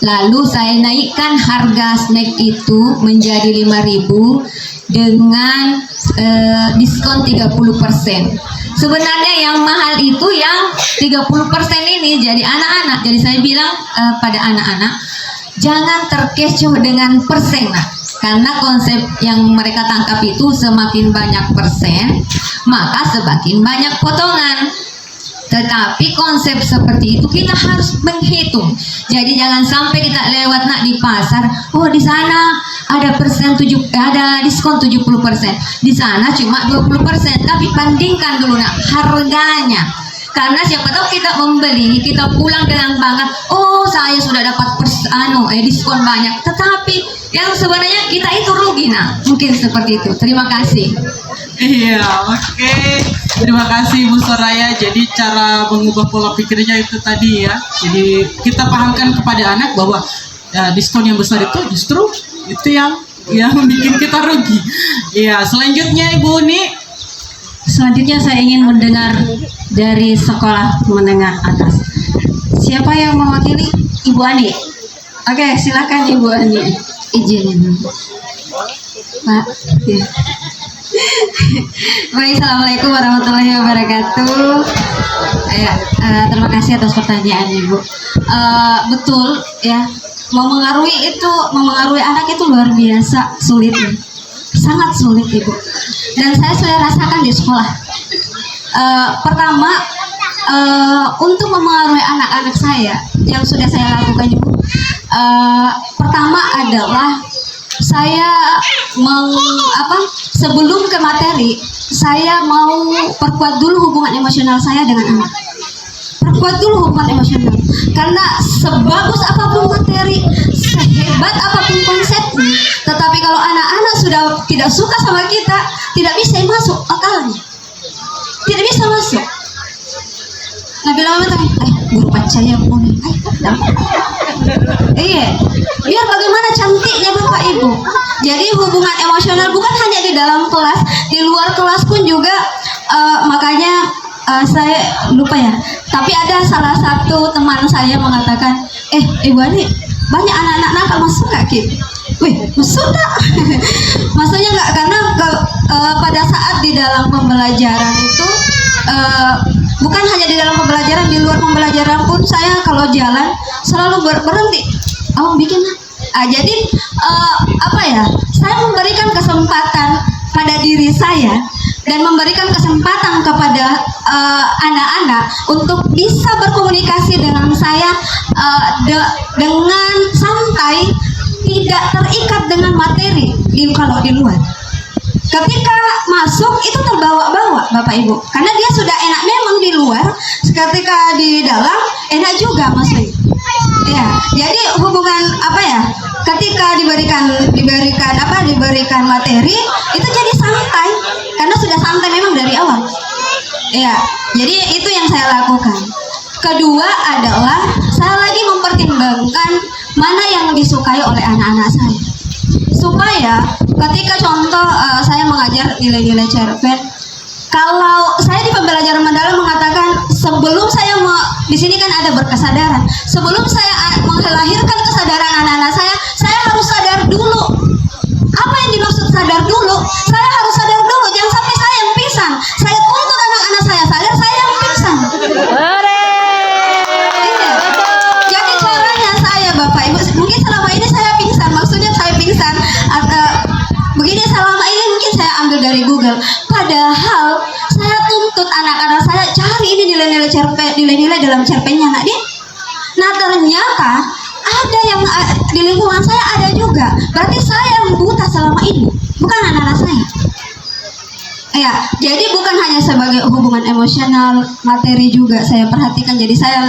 Lalu saya naikkan harga snack itu menjadi 5.000 dengan diskon 30%. Sebenarnya yang mahal itu yang 30% ini jadi anak-anak. Jadi saya bilang pada anak-anak, jangan terkecoh dengan persen. Karena konsep yang mereka tangkap itu semakin banyak persen, maka semakin banyak potongan. Tetapi konsep seperti itu kita harus menghitung. Jadi jangan sampai kita lewat di pasar, oh di sana ada diskon 70%, di sana cuma 20%. Tapi bandingkan dulu harganya. Karena siapa tahu kita membeli, kita pulang dengan bangga, oh saya sudah dapat diskon banyak. Tetapi yang sebenarnya kita itu rugi mungkin seperti itu. Terima kasih. Iya, oke. Terima kasih Ibu Soraya. Jadi cara mengubah pola pikirnya itu tadi ya. Jadi kita pahamkan kepada anak bahwa diskon yang besar itu justru itu yang bikin kita rugi. Iya, selanjutnya Ibu Uni. Selanjutnya saya ingin mendengar dari sekolah menengah atas. Siapa yang mewakili? Ibu Ani. Oke, silakan Ibu Ani. Izin Pak. Ya. Baik, assalamualaikum warahmatullahi wabarakatuh. Terima kasih atas pertanyaan Ibu. Betul ya, memengaruhi anak itu luar biasa sulitnya, sangat sulit Ibu. Dan saya sudah rasakan di sekolah. Pertama, untuk memengaruhi anak-anak saya yang sudah saya lakukan Ibu, pertama adalah saya sebelum ke materi, saya mau perkuat dulu hubungan emosional saya dengan anak. Perkuat dulu hubungan emosional. Karena sebagus apapun materi, sehebat apapun konsepnya, tetapi kalau anak-anak sudah tidak suka sama kita, tidak bisa masuk akalnya. Tidak bisa masuk. Nabi lama guru percaya pun. Iya, biar bagaimana cantiknya Bapak Ibu. Jadi hubungan emosional bukan hanya di dalam kelas, di luar kelas pun juga. Makanya saya lupa ya. Tapi ada salah satu teman saya mengatakan, Ibu Ani, banyak anak-anak nakal masuk gak Ki? Wih, masuk tak? Maksudnya nggak, karena pada saat di dalam pembelajaran itu bukan hanya di dalam pembelajaran, di luar pembelajaran pun saya kalau jalan selalu berhenti. Bikin jadi saya memberikan kesempatan pada diri saya dan memberikan kesempatan kepada anak-anak untuk bisa berkomunikasi dengan saya dengan santai, tidak terikat dengan materi kalau di luar. Ketika masuk itu terbawa-bawa Bapak Ibu, karena dia sudah enak memang di luar, ketika di dalam enak juga maksudnya. Ya, jadi hubungan ketika diberikan materi itu jadi santai, karena sudah santai memang dari awal. Ya, jadi itu yang saya lakukan. Kedua adalah saya lagi mempertimbangkan mana yang disukai oleh anak-anak saya, supaya ketika contoh saya mengajar nilai-nilai cerpen, kalau saya di pembelajaran mendalam mengatakan sebelum saya di sini kan ada berkesadaran, sebelum saya melahirkan kesadaran anak-anak saya harus sadar dulu. Apa yang dimaksud sadar dulu? Saya harus sadar dulu, jangan sampai saya yang pingsan. Saya tuntut anak-anak saya sadar, saya yang pingsan. nilai-nilai dalam cerpennya nak dia. Nah ternyata ada yang di lingkungan saya ada juga. Berarti saya yang buta selama ini, bukan anak-anak saya. Ya, jadi bukan hanya sebagai hubungan emosional, materi juga saya perhatikan. Jadi saya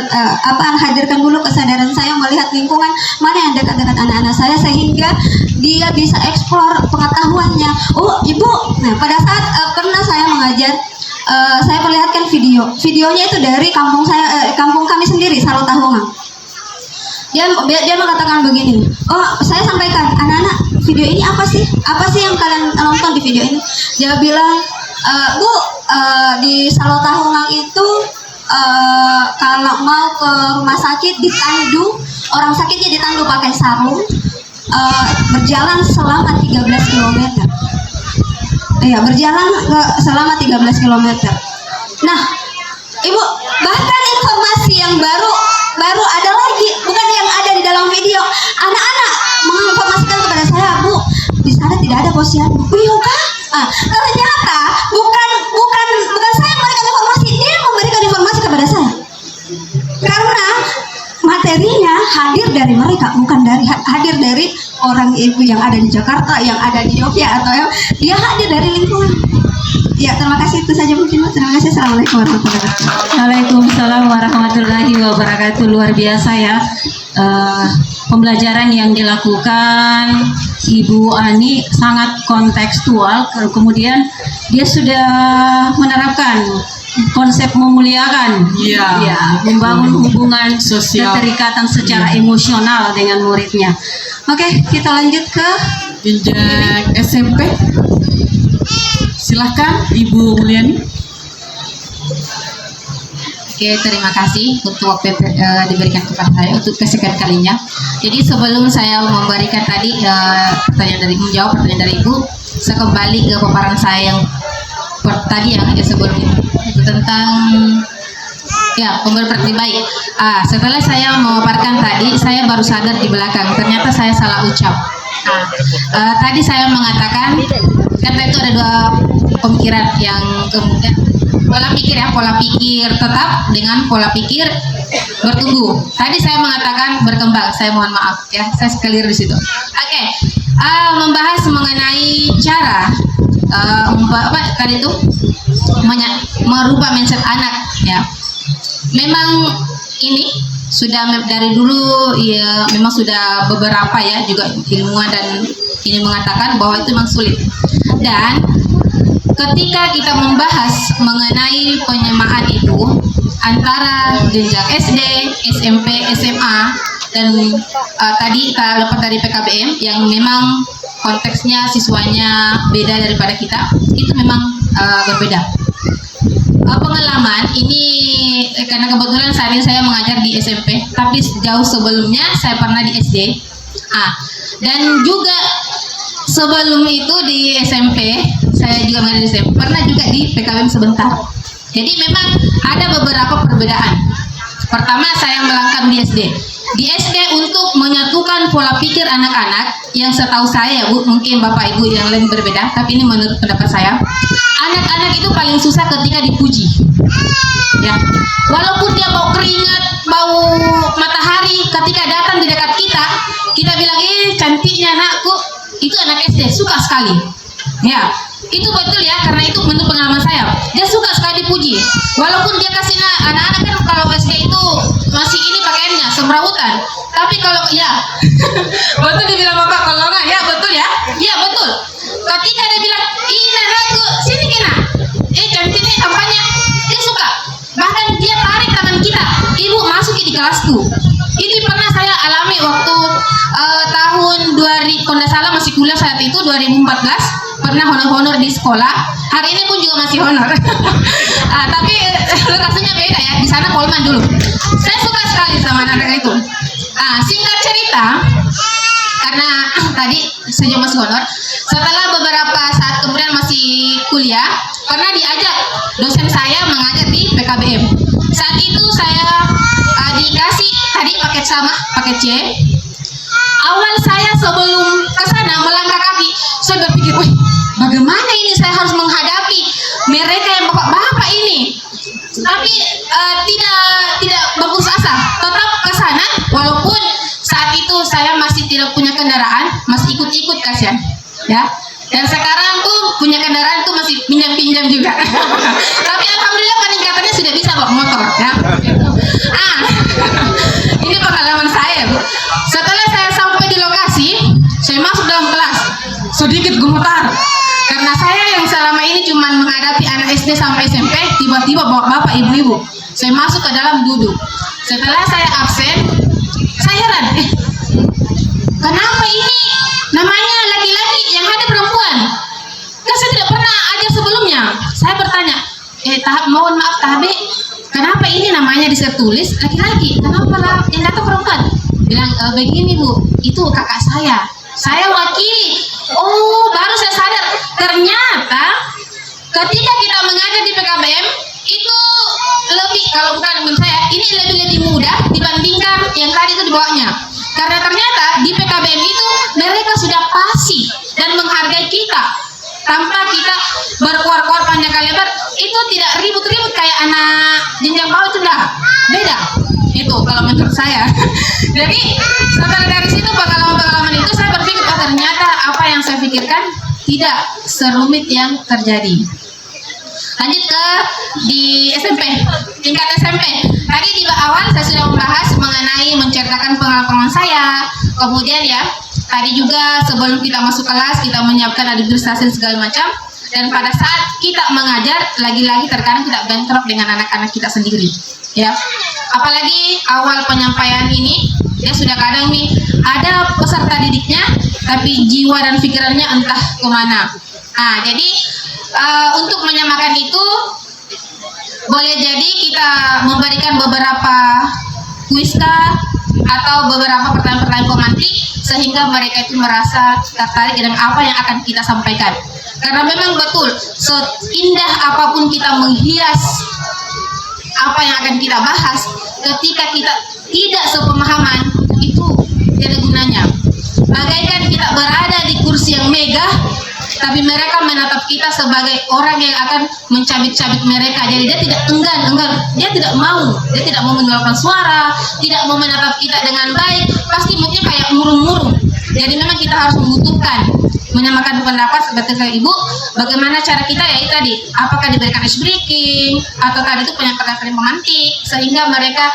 hadirkan dulu kesadaran saya melihat lingkungan mana yang dekat-dekat anak-anak saya sehingga dia bisa eksplor pengetahuannya. Oh, Ibu, nah pada saat pernah saya mengajar, saya perlihatkan videonya itu dari kampung saya, kampung kami sendiri, Salotahungang. Dia mengatakan begini, oh saya sampaikan, anak-anak video ini apa sih yang kalian nonton di video ini? Dia bilang, Bu, di Salotahungang itu kalau mau ke rumah sakit ditandu, orang sakitnya ditandu pakai sarung, berjalan selama 13 km. Iya, berjalan selama 13 km. Nah, Ibu, bahkan informasi yang baru ada lagi, bukan yang ada di dalam video. Anak-anak menginformasikan kepada saya, Bu, di sana tidak ada posyandu. Iya kah? Ternyata bukan saya yang memberikan informasi, dia yang memberikan informasi kepada saya. Karena materinya hadir dari mereka, bukan hadir dari orang ibu yang ada di Jakarta, yang ada di Yogyakarta, atau yang dia hadir dari lingkungan. Ya, terima kasih, itu saja mungkin. Terima kasih. Assalamualaikum warahmatullahi wabarakatuh. Waalaikumsalam warahmatullahi wabarakatuh. Luar biasa ya pembelajaran yang dilakukan Ibu Ani, sangat kontekstual. Kemudian dia sudah menerapkan konsep memuliakan, membangun hubungan Sosial. keterikatan secara emosional dengan muridnya. Oke, kita lanjut ke Jenjang SMP. Silahkan Ibu Mulyani. Oke, terima kasih untuk waktu yang diberikan kepada saya untuk kesekian kalinya. Jadi sebelum saya memberikan tadi menjawab pertanyaan dari Ibu, saya kembali ke paparan saya yang tadi yang sebelum itu tentang pemberi praktik baik. Setelah saya memaparkan tadi, saya baru sadar di belakang ternyata saya salah ucap. Tadi saya mengatakan karena itu ada dua pemikiran yang kemudian pola pikir tetap dengan pola pikir bertumbuh. Tadi saya mengatakan berkembang, saya mohon maaf ya, saya keliru di situ. Oke, membahas mengenai cara tadi itu merubah mindset anak ya. Memang ini sudah dari dulu ya, memang sudah beberapa ya juga ilmuwan dan ini mengatakan bahwa itu memang sulit. Dan ketika kita membahas mengenai penyamaan itu antara jenjang SD, SMP, SMA dan tadi kita lepas dari PKBM yang memang konteksnya siswanya beda daripada kita, itu memang berbeda. Pengalaman ini karena kebetulan saat ini saya mengajar di SMP, tapi jauh sebelumnya saya pernah di SD. Dan juga sebelum itu di SMP, saya juga mengajar di SMP, pernah juga di PKBM sebentar. Jadi memang ada beberapa perbedaan. Pertama, saya melangkah di SD. Di SD untuk menyatukan pola pikir anak-anak, yang setahu saya Bu, mungkin Bapak Ibu yang lain berbeda, tapi ini menurut pendapat saya, anak-anak itu paling susah ketika dipuji. Ya, walaupun dia bau keringat, bau matahari, ketika datang di dekat kita bilang, cantiknya anakku, itu anak SD suka sekali. Ya, itu betul ya, karena itu menurut pengalaman saya, dia suka sekali dipuji. Walaupun dia kasih anak-anak kan kalau SD itu masih ini pakaiannya semrawutan, tapi kalau betul dibilang Bapak, kalau enggak ya betul ya, betul. Ketika dia bilang, ini anakku, sini kena, cantiknya tampaknya, dia suka. Bahkan dia tarik tangan kita, Ibu masuk di kelasku. Ini pernah saya alami waktu tahun 2000, kalau tidak salah masih kuliah saat itu 2014, pernah honor-honor di sekolah. Hari ini pun juga masih honor. Tapi lokasinya beda ya, di sana Polman dulu. Saya suka sekali sama anak-anak itu. Singkat cerita, karena tadi sejak masih honor, setelah beberapa saat kemudian masih kuliah, pernah diajak dosen saya mengajar di PKBM. Saat itu saya dikasih tadi paket sama, paket C. Awal saya sebelum ke sana melangkah kaki, saya berpikir, wih, bagaimana ini saya harus menghadapi mereka yang bapak-bapak ini. Tapi tidak berputus asa, tetap ke sana walaupun saat itu saya masih tidak punya kendaraan, masih ikut-ikut kasihan ya. Dan sekarang tuh punya kendaraan tuh masih pinjam-pinjam juga. Tapi alhamdulillah peningkatannya sudah bisa bawa motor ya. Ini pengalaman saya, Bu. Setelah saya sampai di lokasi, saya masuk dalam kelas. Sedikit gemetar. Karena saya yang selama ini cuma menghadapi anak SD sampai SMP, tiba-tiba bawa bapak ibu-ibu. Saya masuk ke dalam duduk. Setelah saya absen, saya heran. Kenapa ini namanya laki-laki yang ada perempuan? Kan saya tidak pernah ajar sebelumnya. Saya bertanya, mohon maaf Tabe, kenapa ini namanya tertulis laki-laki? Kenapa yang datang perempuan? Bilang, begini Bu, itu kakak saya wakili. Oh, baru saya sadar, ternyata ketika kita mengajar di PKBM itu lebih, kalau bukan menurut saya, ini lebih mudah dibandingkan yang tadi itu di bawahnya. Karena ternyata di PKBM itu mereka sudah pasti dan menghargai kita tanpa kita berkuar-kuar panjang kali lebar. Itu tidak ribut-ribut kayak anak jenjang bawah, itu dah beda. Itu kalau menurut saya. Jadi setelah dari situ pengalaman-pengalaman itu saya berpikir, oh ternyata apa yang saya pikirkan tidak serumit yang terjadi. Lanjut ke di SMP, tingkat SMP. Tadi di awal saya sudah membahas mengenai menceritakan pengalaman saya. Kemudian ya, tadi juga sebelum kita masuk kelas kita menyiapkan administrasi segala macam. Dan pada saat kita mengajar, lagi-lagi terkadang tidak bentrok dengan anak-anak kita sendiri. Ya, apalagi awal penyampaian ini, ya sudah kadang nih ada peserta didiknya, tapi jiwa dan pikirannya entah kemana. Nah, jadi untuk menyamakan itu, boleh jadi kita memberikan beberapa kuiska atau beberapa pertanyaan-pertanyaan pemantik sehingga mereka itu merasa tertarik dengan apa yang akan kita sampaikan. Karena memang betul, seindah apapun kita menghias apa yang akan kita bahas, ketika kita tidak sepemahaman, itu tidak ada gunanya. Bagaikan kita berada di kursi yang megah, tapi mereka menatap kita sebagai orang yang akan mencabik-cabik mereka. Jadi dia tidak enggan, dia tidak mau mengeluarkan suara, tidak mau menatap kita dengan baik, pasti mungkin kayak murung-murung. Jadi memang kita harus membutuhkan menyamakan pendapat seperti Ibu, bagaimana cara kita ya itu tadi, apakah diberikan ice breaking atau tadi itu penyampaian pemantik sehingga mereka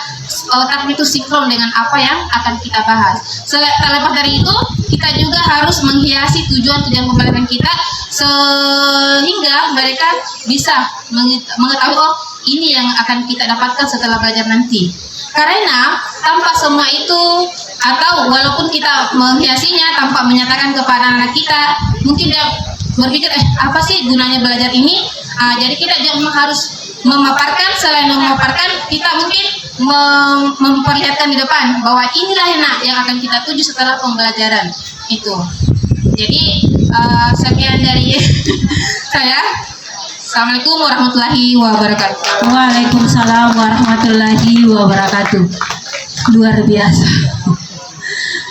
otak itu sinkron dengan apa yang akan kita bahas. Terlepas dari itu, kita juga harus menghiasi tujuan-tujuan pembelajaran kita sehingga mereka bisa mengetahui, oh ini yang akan kita dapatkan setelah belajar nanti. Karena tanpa semua itu, atau walaupun kita menghiasinya tanpa menyatakan kepada anak kita, mungkin dia berpikir apa sih gunanya belajar ini. Jadi kita jangan harus memaparkan, selain memaparkan, kita mungkin memperlihatkan di depan bahwa inilah yang akan kita tuju setelah pembelajaran itu. Jadi sekian dari saya. Assalamualaikum warahmatullahi wabarakatuh. Waalaikumsalam warahmatullahi wabarakatuh. Luar biasa.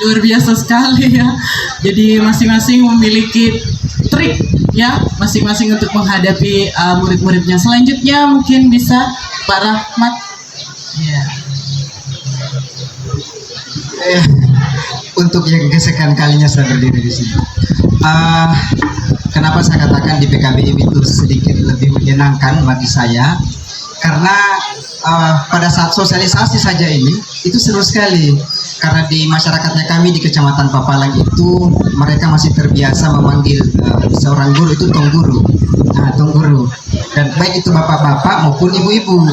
Luar biasa sekali ya. Jadi masing-masing memiliki trik ya, masing-masing untuk menghadapi murid-muridnya. Selanjutnya mungkin bisa Pak Rahmat. Ya. Untuk yang kesekian kalinya saya berdiri di sini. Kenapa saya katakan di PKBM itu sedikit lebih menyenangkan bagi saya? Karena pada saat sosialisasi saja ini itu seru sekali. Karena di masyarakatnya kami di Kecamatan Papalang itu mereka masih terbiasa memanggil seorang guru itu Tong Guru. Nah, Tong Guru. Dan baik itu bapak-bapak maupun ibu-ibu.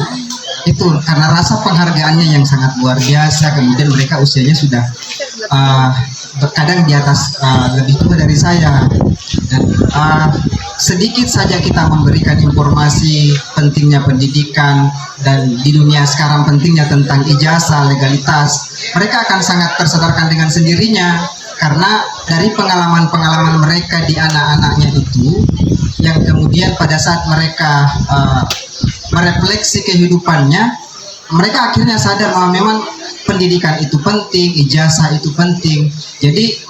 Itu karena rasa penghargaannya yang sangat luar biasa. Kemudian mereka usianya sudah kadang di atas lebih tua dari saya. Dan sedikit saja kita memberikan informasi pentingnya pendidikan dan di dunia sekarang pentingnya tentang ijazah, legalitas, mereka akan sangat tersadarkan dengan sendirinya karena dari pengalaman-pengalaman mereka di anak-anaknya itu yang kemudian pada saat mereka merefleksi kehidupannya, mereka akhirnya sadar bahwa memang pendidikan itu penting, ijazah itu penting. Jadi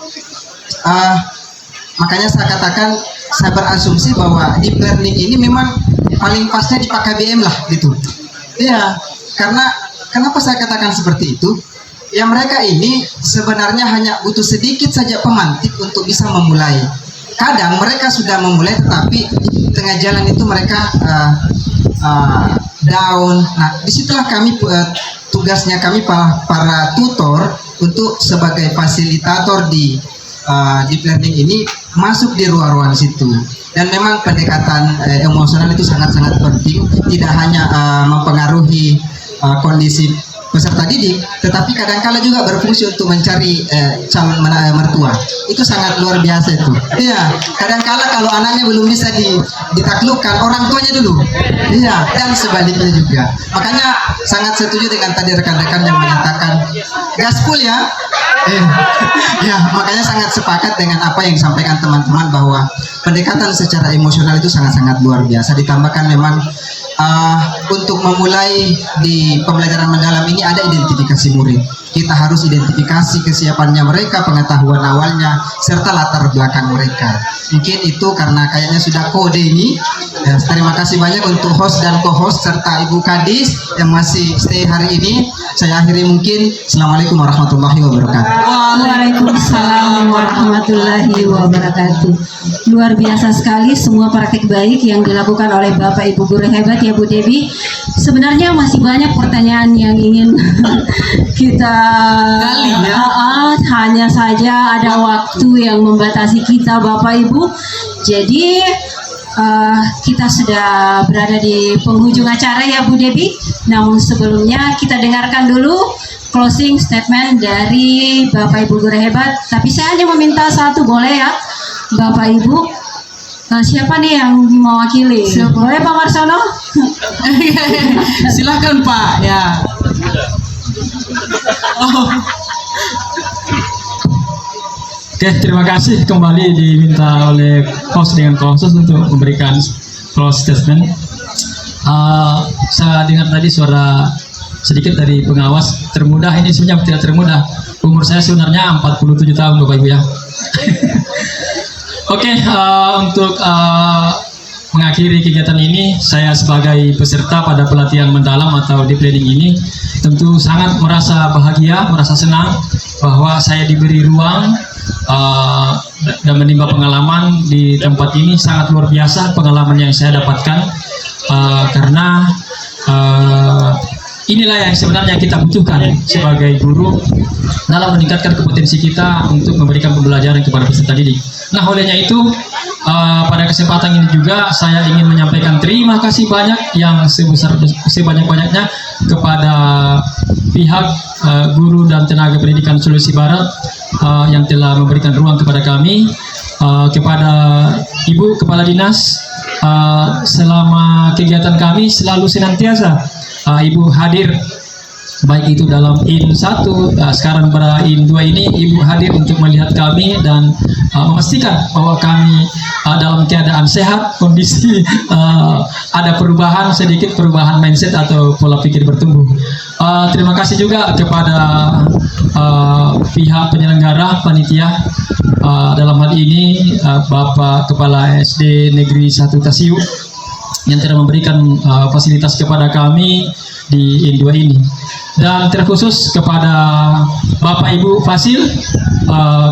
makanya saya katakan, saya berasumsi bahwa deep learning ini memang paling pasnya di PKBM lah gitu. Ya, Karena kenapa saya katakan seperti itu? Ya mereka ini sebenarnya hanya butuh sedikit saja pemantik untuk bisa memulai. Kadang mereka sudah memulai tetapi tengah jalan itu mereka down. Nah, disitulah kami tugasnya kami para tutor untuk sebagai fasilitator di deep learning ini masuk di ruang-ruang situ. Dan memang pendekatan emosional itu sangat-sangat penting, tidak hanya mempengaruhi kondisi peserta didik, tetapi kadang-kala juga berfungsi untuk mencari calon mertua. Itu sangat luar biasa itu. Iya, kadang-kala kalau anaknya belum bisa ditaklukkan, orang tuanya dulu. Iya, dan sebaliknya juga. Makanya sangat setuju dengan tadi rekan-rekan yang menyatakan gaspol ya. Ya, makanya sangat sepakat dengan apa yang disampaikan teman-teman bahwa pendekatan secara emosional itu sangat-sangat luar biasa. Ditambahkan memang untuk memulai di pembelajaran mendalam ini ada identifikasi murid. Kita harus identifikasi kesiapannya mereka, pengetahuan awalnya, serta latar belakang mereka. Mungkin itu karena kayaknya sudah kode ini. Ya, terima kasih banyak untuk host dan co-host serta Ibu Kadis yang masih stay hari ini. Saya akhiri mungkin. Assalamualaikum warahmatullahi wabarakatuh. Waalaikumsalam warahmatullahi wabarakatuh. Luar biasa sekali semua praktik baik yang dilakukan oleh Bapak Ibu guru hebat ya Bu Devi. Sebenarnya masih banyak pertanyaan yang ingin kita Gali, ya. Hanya saja ada waktu yang membatasi kita Bapak Ibu. Jadi kita sudah berada di penghujung acara ya Bu Devi. Namun sebelumnya kita dengarkan dulu closing statement dari Bapak Ibu guru hebat. Tapi saya hanya meminta satu, boleh ya Bapak Ibu? Siapa nih yang mewakili? Boleh Pak Marsono? Silakan Pak ya. Oke, terima kasih kembali diminta oleh host dengan co-host untuk memberikan close statement. Saya dengar tadi suara sedikit dari pengawas. Termudah ini sebenarnya tidak termudah. Umur saya sebenarnya 47 tahun Bapak Ibu ya. Oke, untuk mengakhiri kegiatan ini, saya sebagai peserta pada pelatihan mendalam atau deep learning ini tentu sangat merasa bahagia, merasa senang bahwa saya diberi ruang dan menimba pengalaman di tempat ini. Sangat luar biasa pengalaman yang saya dapatkan karena inilah yang sebenarnya kita butuhkan sebagai guru dalam meningkatkan kompetensi kita untuk memberikan pembelajaran kepada peserta didik. Nah, olehnya itu pada kesempatan ini juga saya ingin menyampaikan terima kasih banyak yang sebanyak-banyaknya kepada pihak guru dan tenaga pendidikan Sulawesi Barat yang telah memberikan ruang kepada kami, kepada Ibu Kepala Dinas. Selama kegiatan kami selalu senantiasa Ibu hadir, baik itu dalam IN 1, sekarang pada IN 2 ini Ibu hadir untuk melihat kami dan memastikan bahwa kami dalam keadaan sehat, kondisi ada perubahan, sedikit perubahan mindset atau pola pikir bertumbuh. Terima kasih juga kepada pihak penyelenggara panitia, dalam hal ini Bapak Kepala SD Negeri 1 Tasiu yang telah memberikan fasilitas kepada kami di IN 2 ini, dan terkhusus kepada Bapak Ibu Fasil,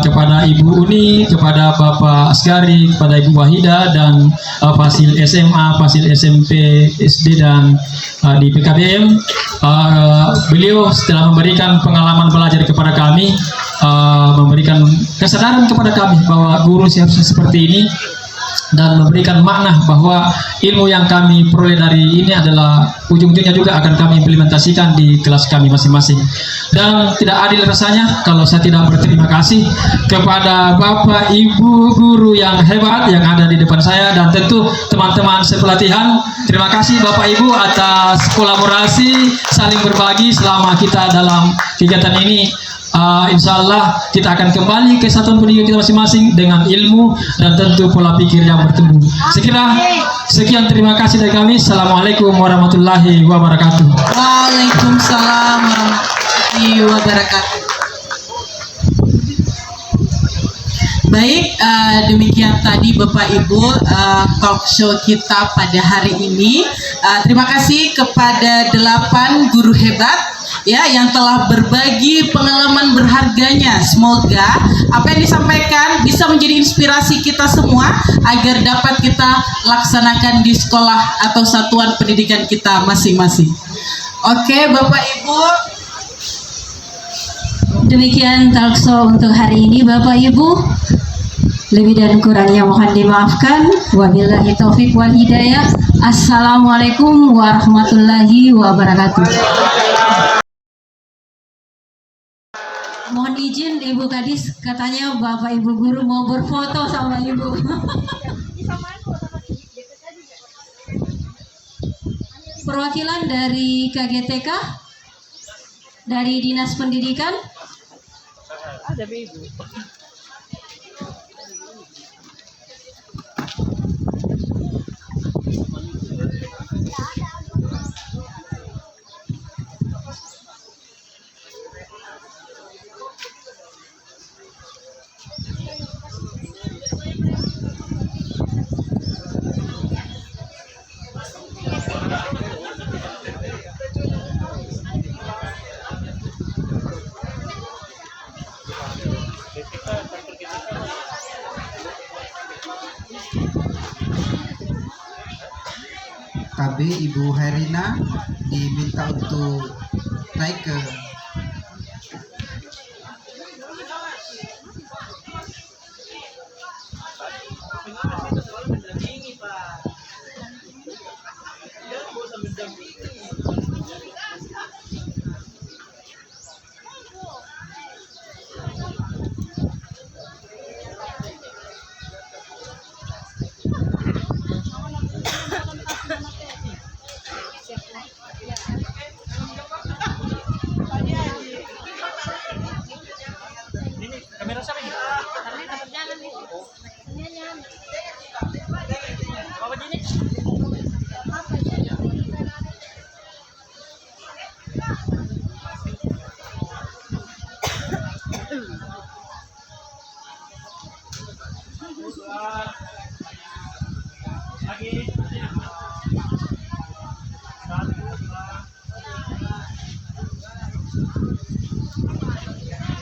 kepada Ibu Uni, kepada Bapak Asgari, kepada Ibu Wahida dan Fasil SMA, Fasil SMP, SD dan di PKBM. Beliau setelah memberikan pengalaman belajar kepada kami, memberikan kesadaran kepada kami bahwa guru seharusnya seperti ini, dan memberikan makna bahwa ilmu yang kami peroleh dari ini adalah ujung-ujungnya juga akan kami implementasikan di kelas kami masing-masing. Dan tidak adil rasanya kalau saya tidak berterima kasih kepada Bapak Ibu guru yang hebat yang ada di depan saya, dan tentu teman-teman sepelatihan. Terima kasih Bapak Ibu atas kolaborasi saling berbagi selama kita dalam kegiatan ini. Insya Allah kita akan kembali ke satuan pendidikan kita masing-masing dengan ilmu dan tentu pola pikir yang bertumbuh. Sekira sekian, terima kasih dari kami. Assalamualaikum warahmatullahi wabarakatuh. Waalaikumsalam warahmatullahi wabarakatuh. Baik, demikian tadi Bapak Ibu talk show kita pada hari ini. Terima kasih kepada 8 guru hebat ya yang telah berbagi pengalaman berharganya. Semoga apa yang disampaikan bisa menjadi inspirasi kita semua agar dapat kita laksanakan di sekolah atau satuan pendidikan kita masing-masing. Oke, Bapak Ibu. Demikian talk show untuk hari ini Bapak Ibu. Lebih dan kurangnya mohon dimaafkan. Wabillahi taufik wal hidayah. Assalamualaikum warahmatullahi wabarakatuh. Mohon izin Ibu Kadis, katanya Bapak Ibu guru mau berfoto sama Ibu. Perwakilan dari KGTK, dari Dinas Pendidikan. KB Ibu Herina diminta untuk naik ke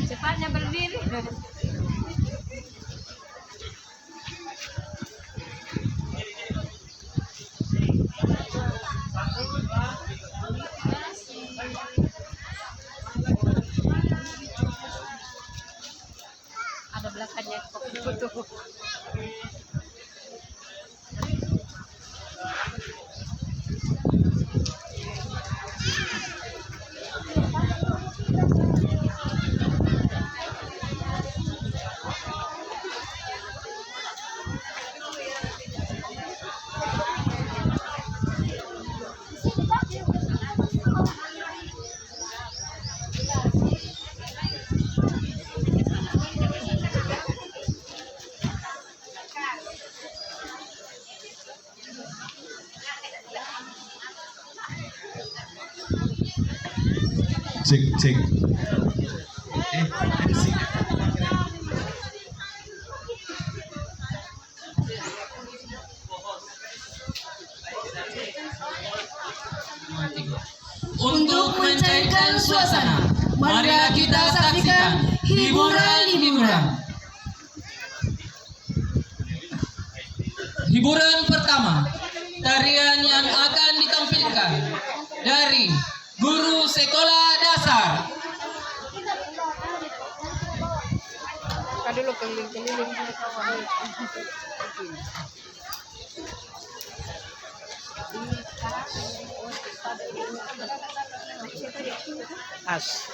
Cepatnya berdiri. Ada belakangnya foto. Cek. Untuk mencairkan suasana, marilah kita saksikan hiburan-hiburan. Hiburan pertama, tarian yang akan ditampilkan dari guru sekolah dasar. As.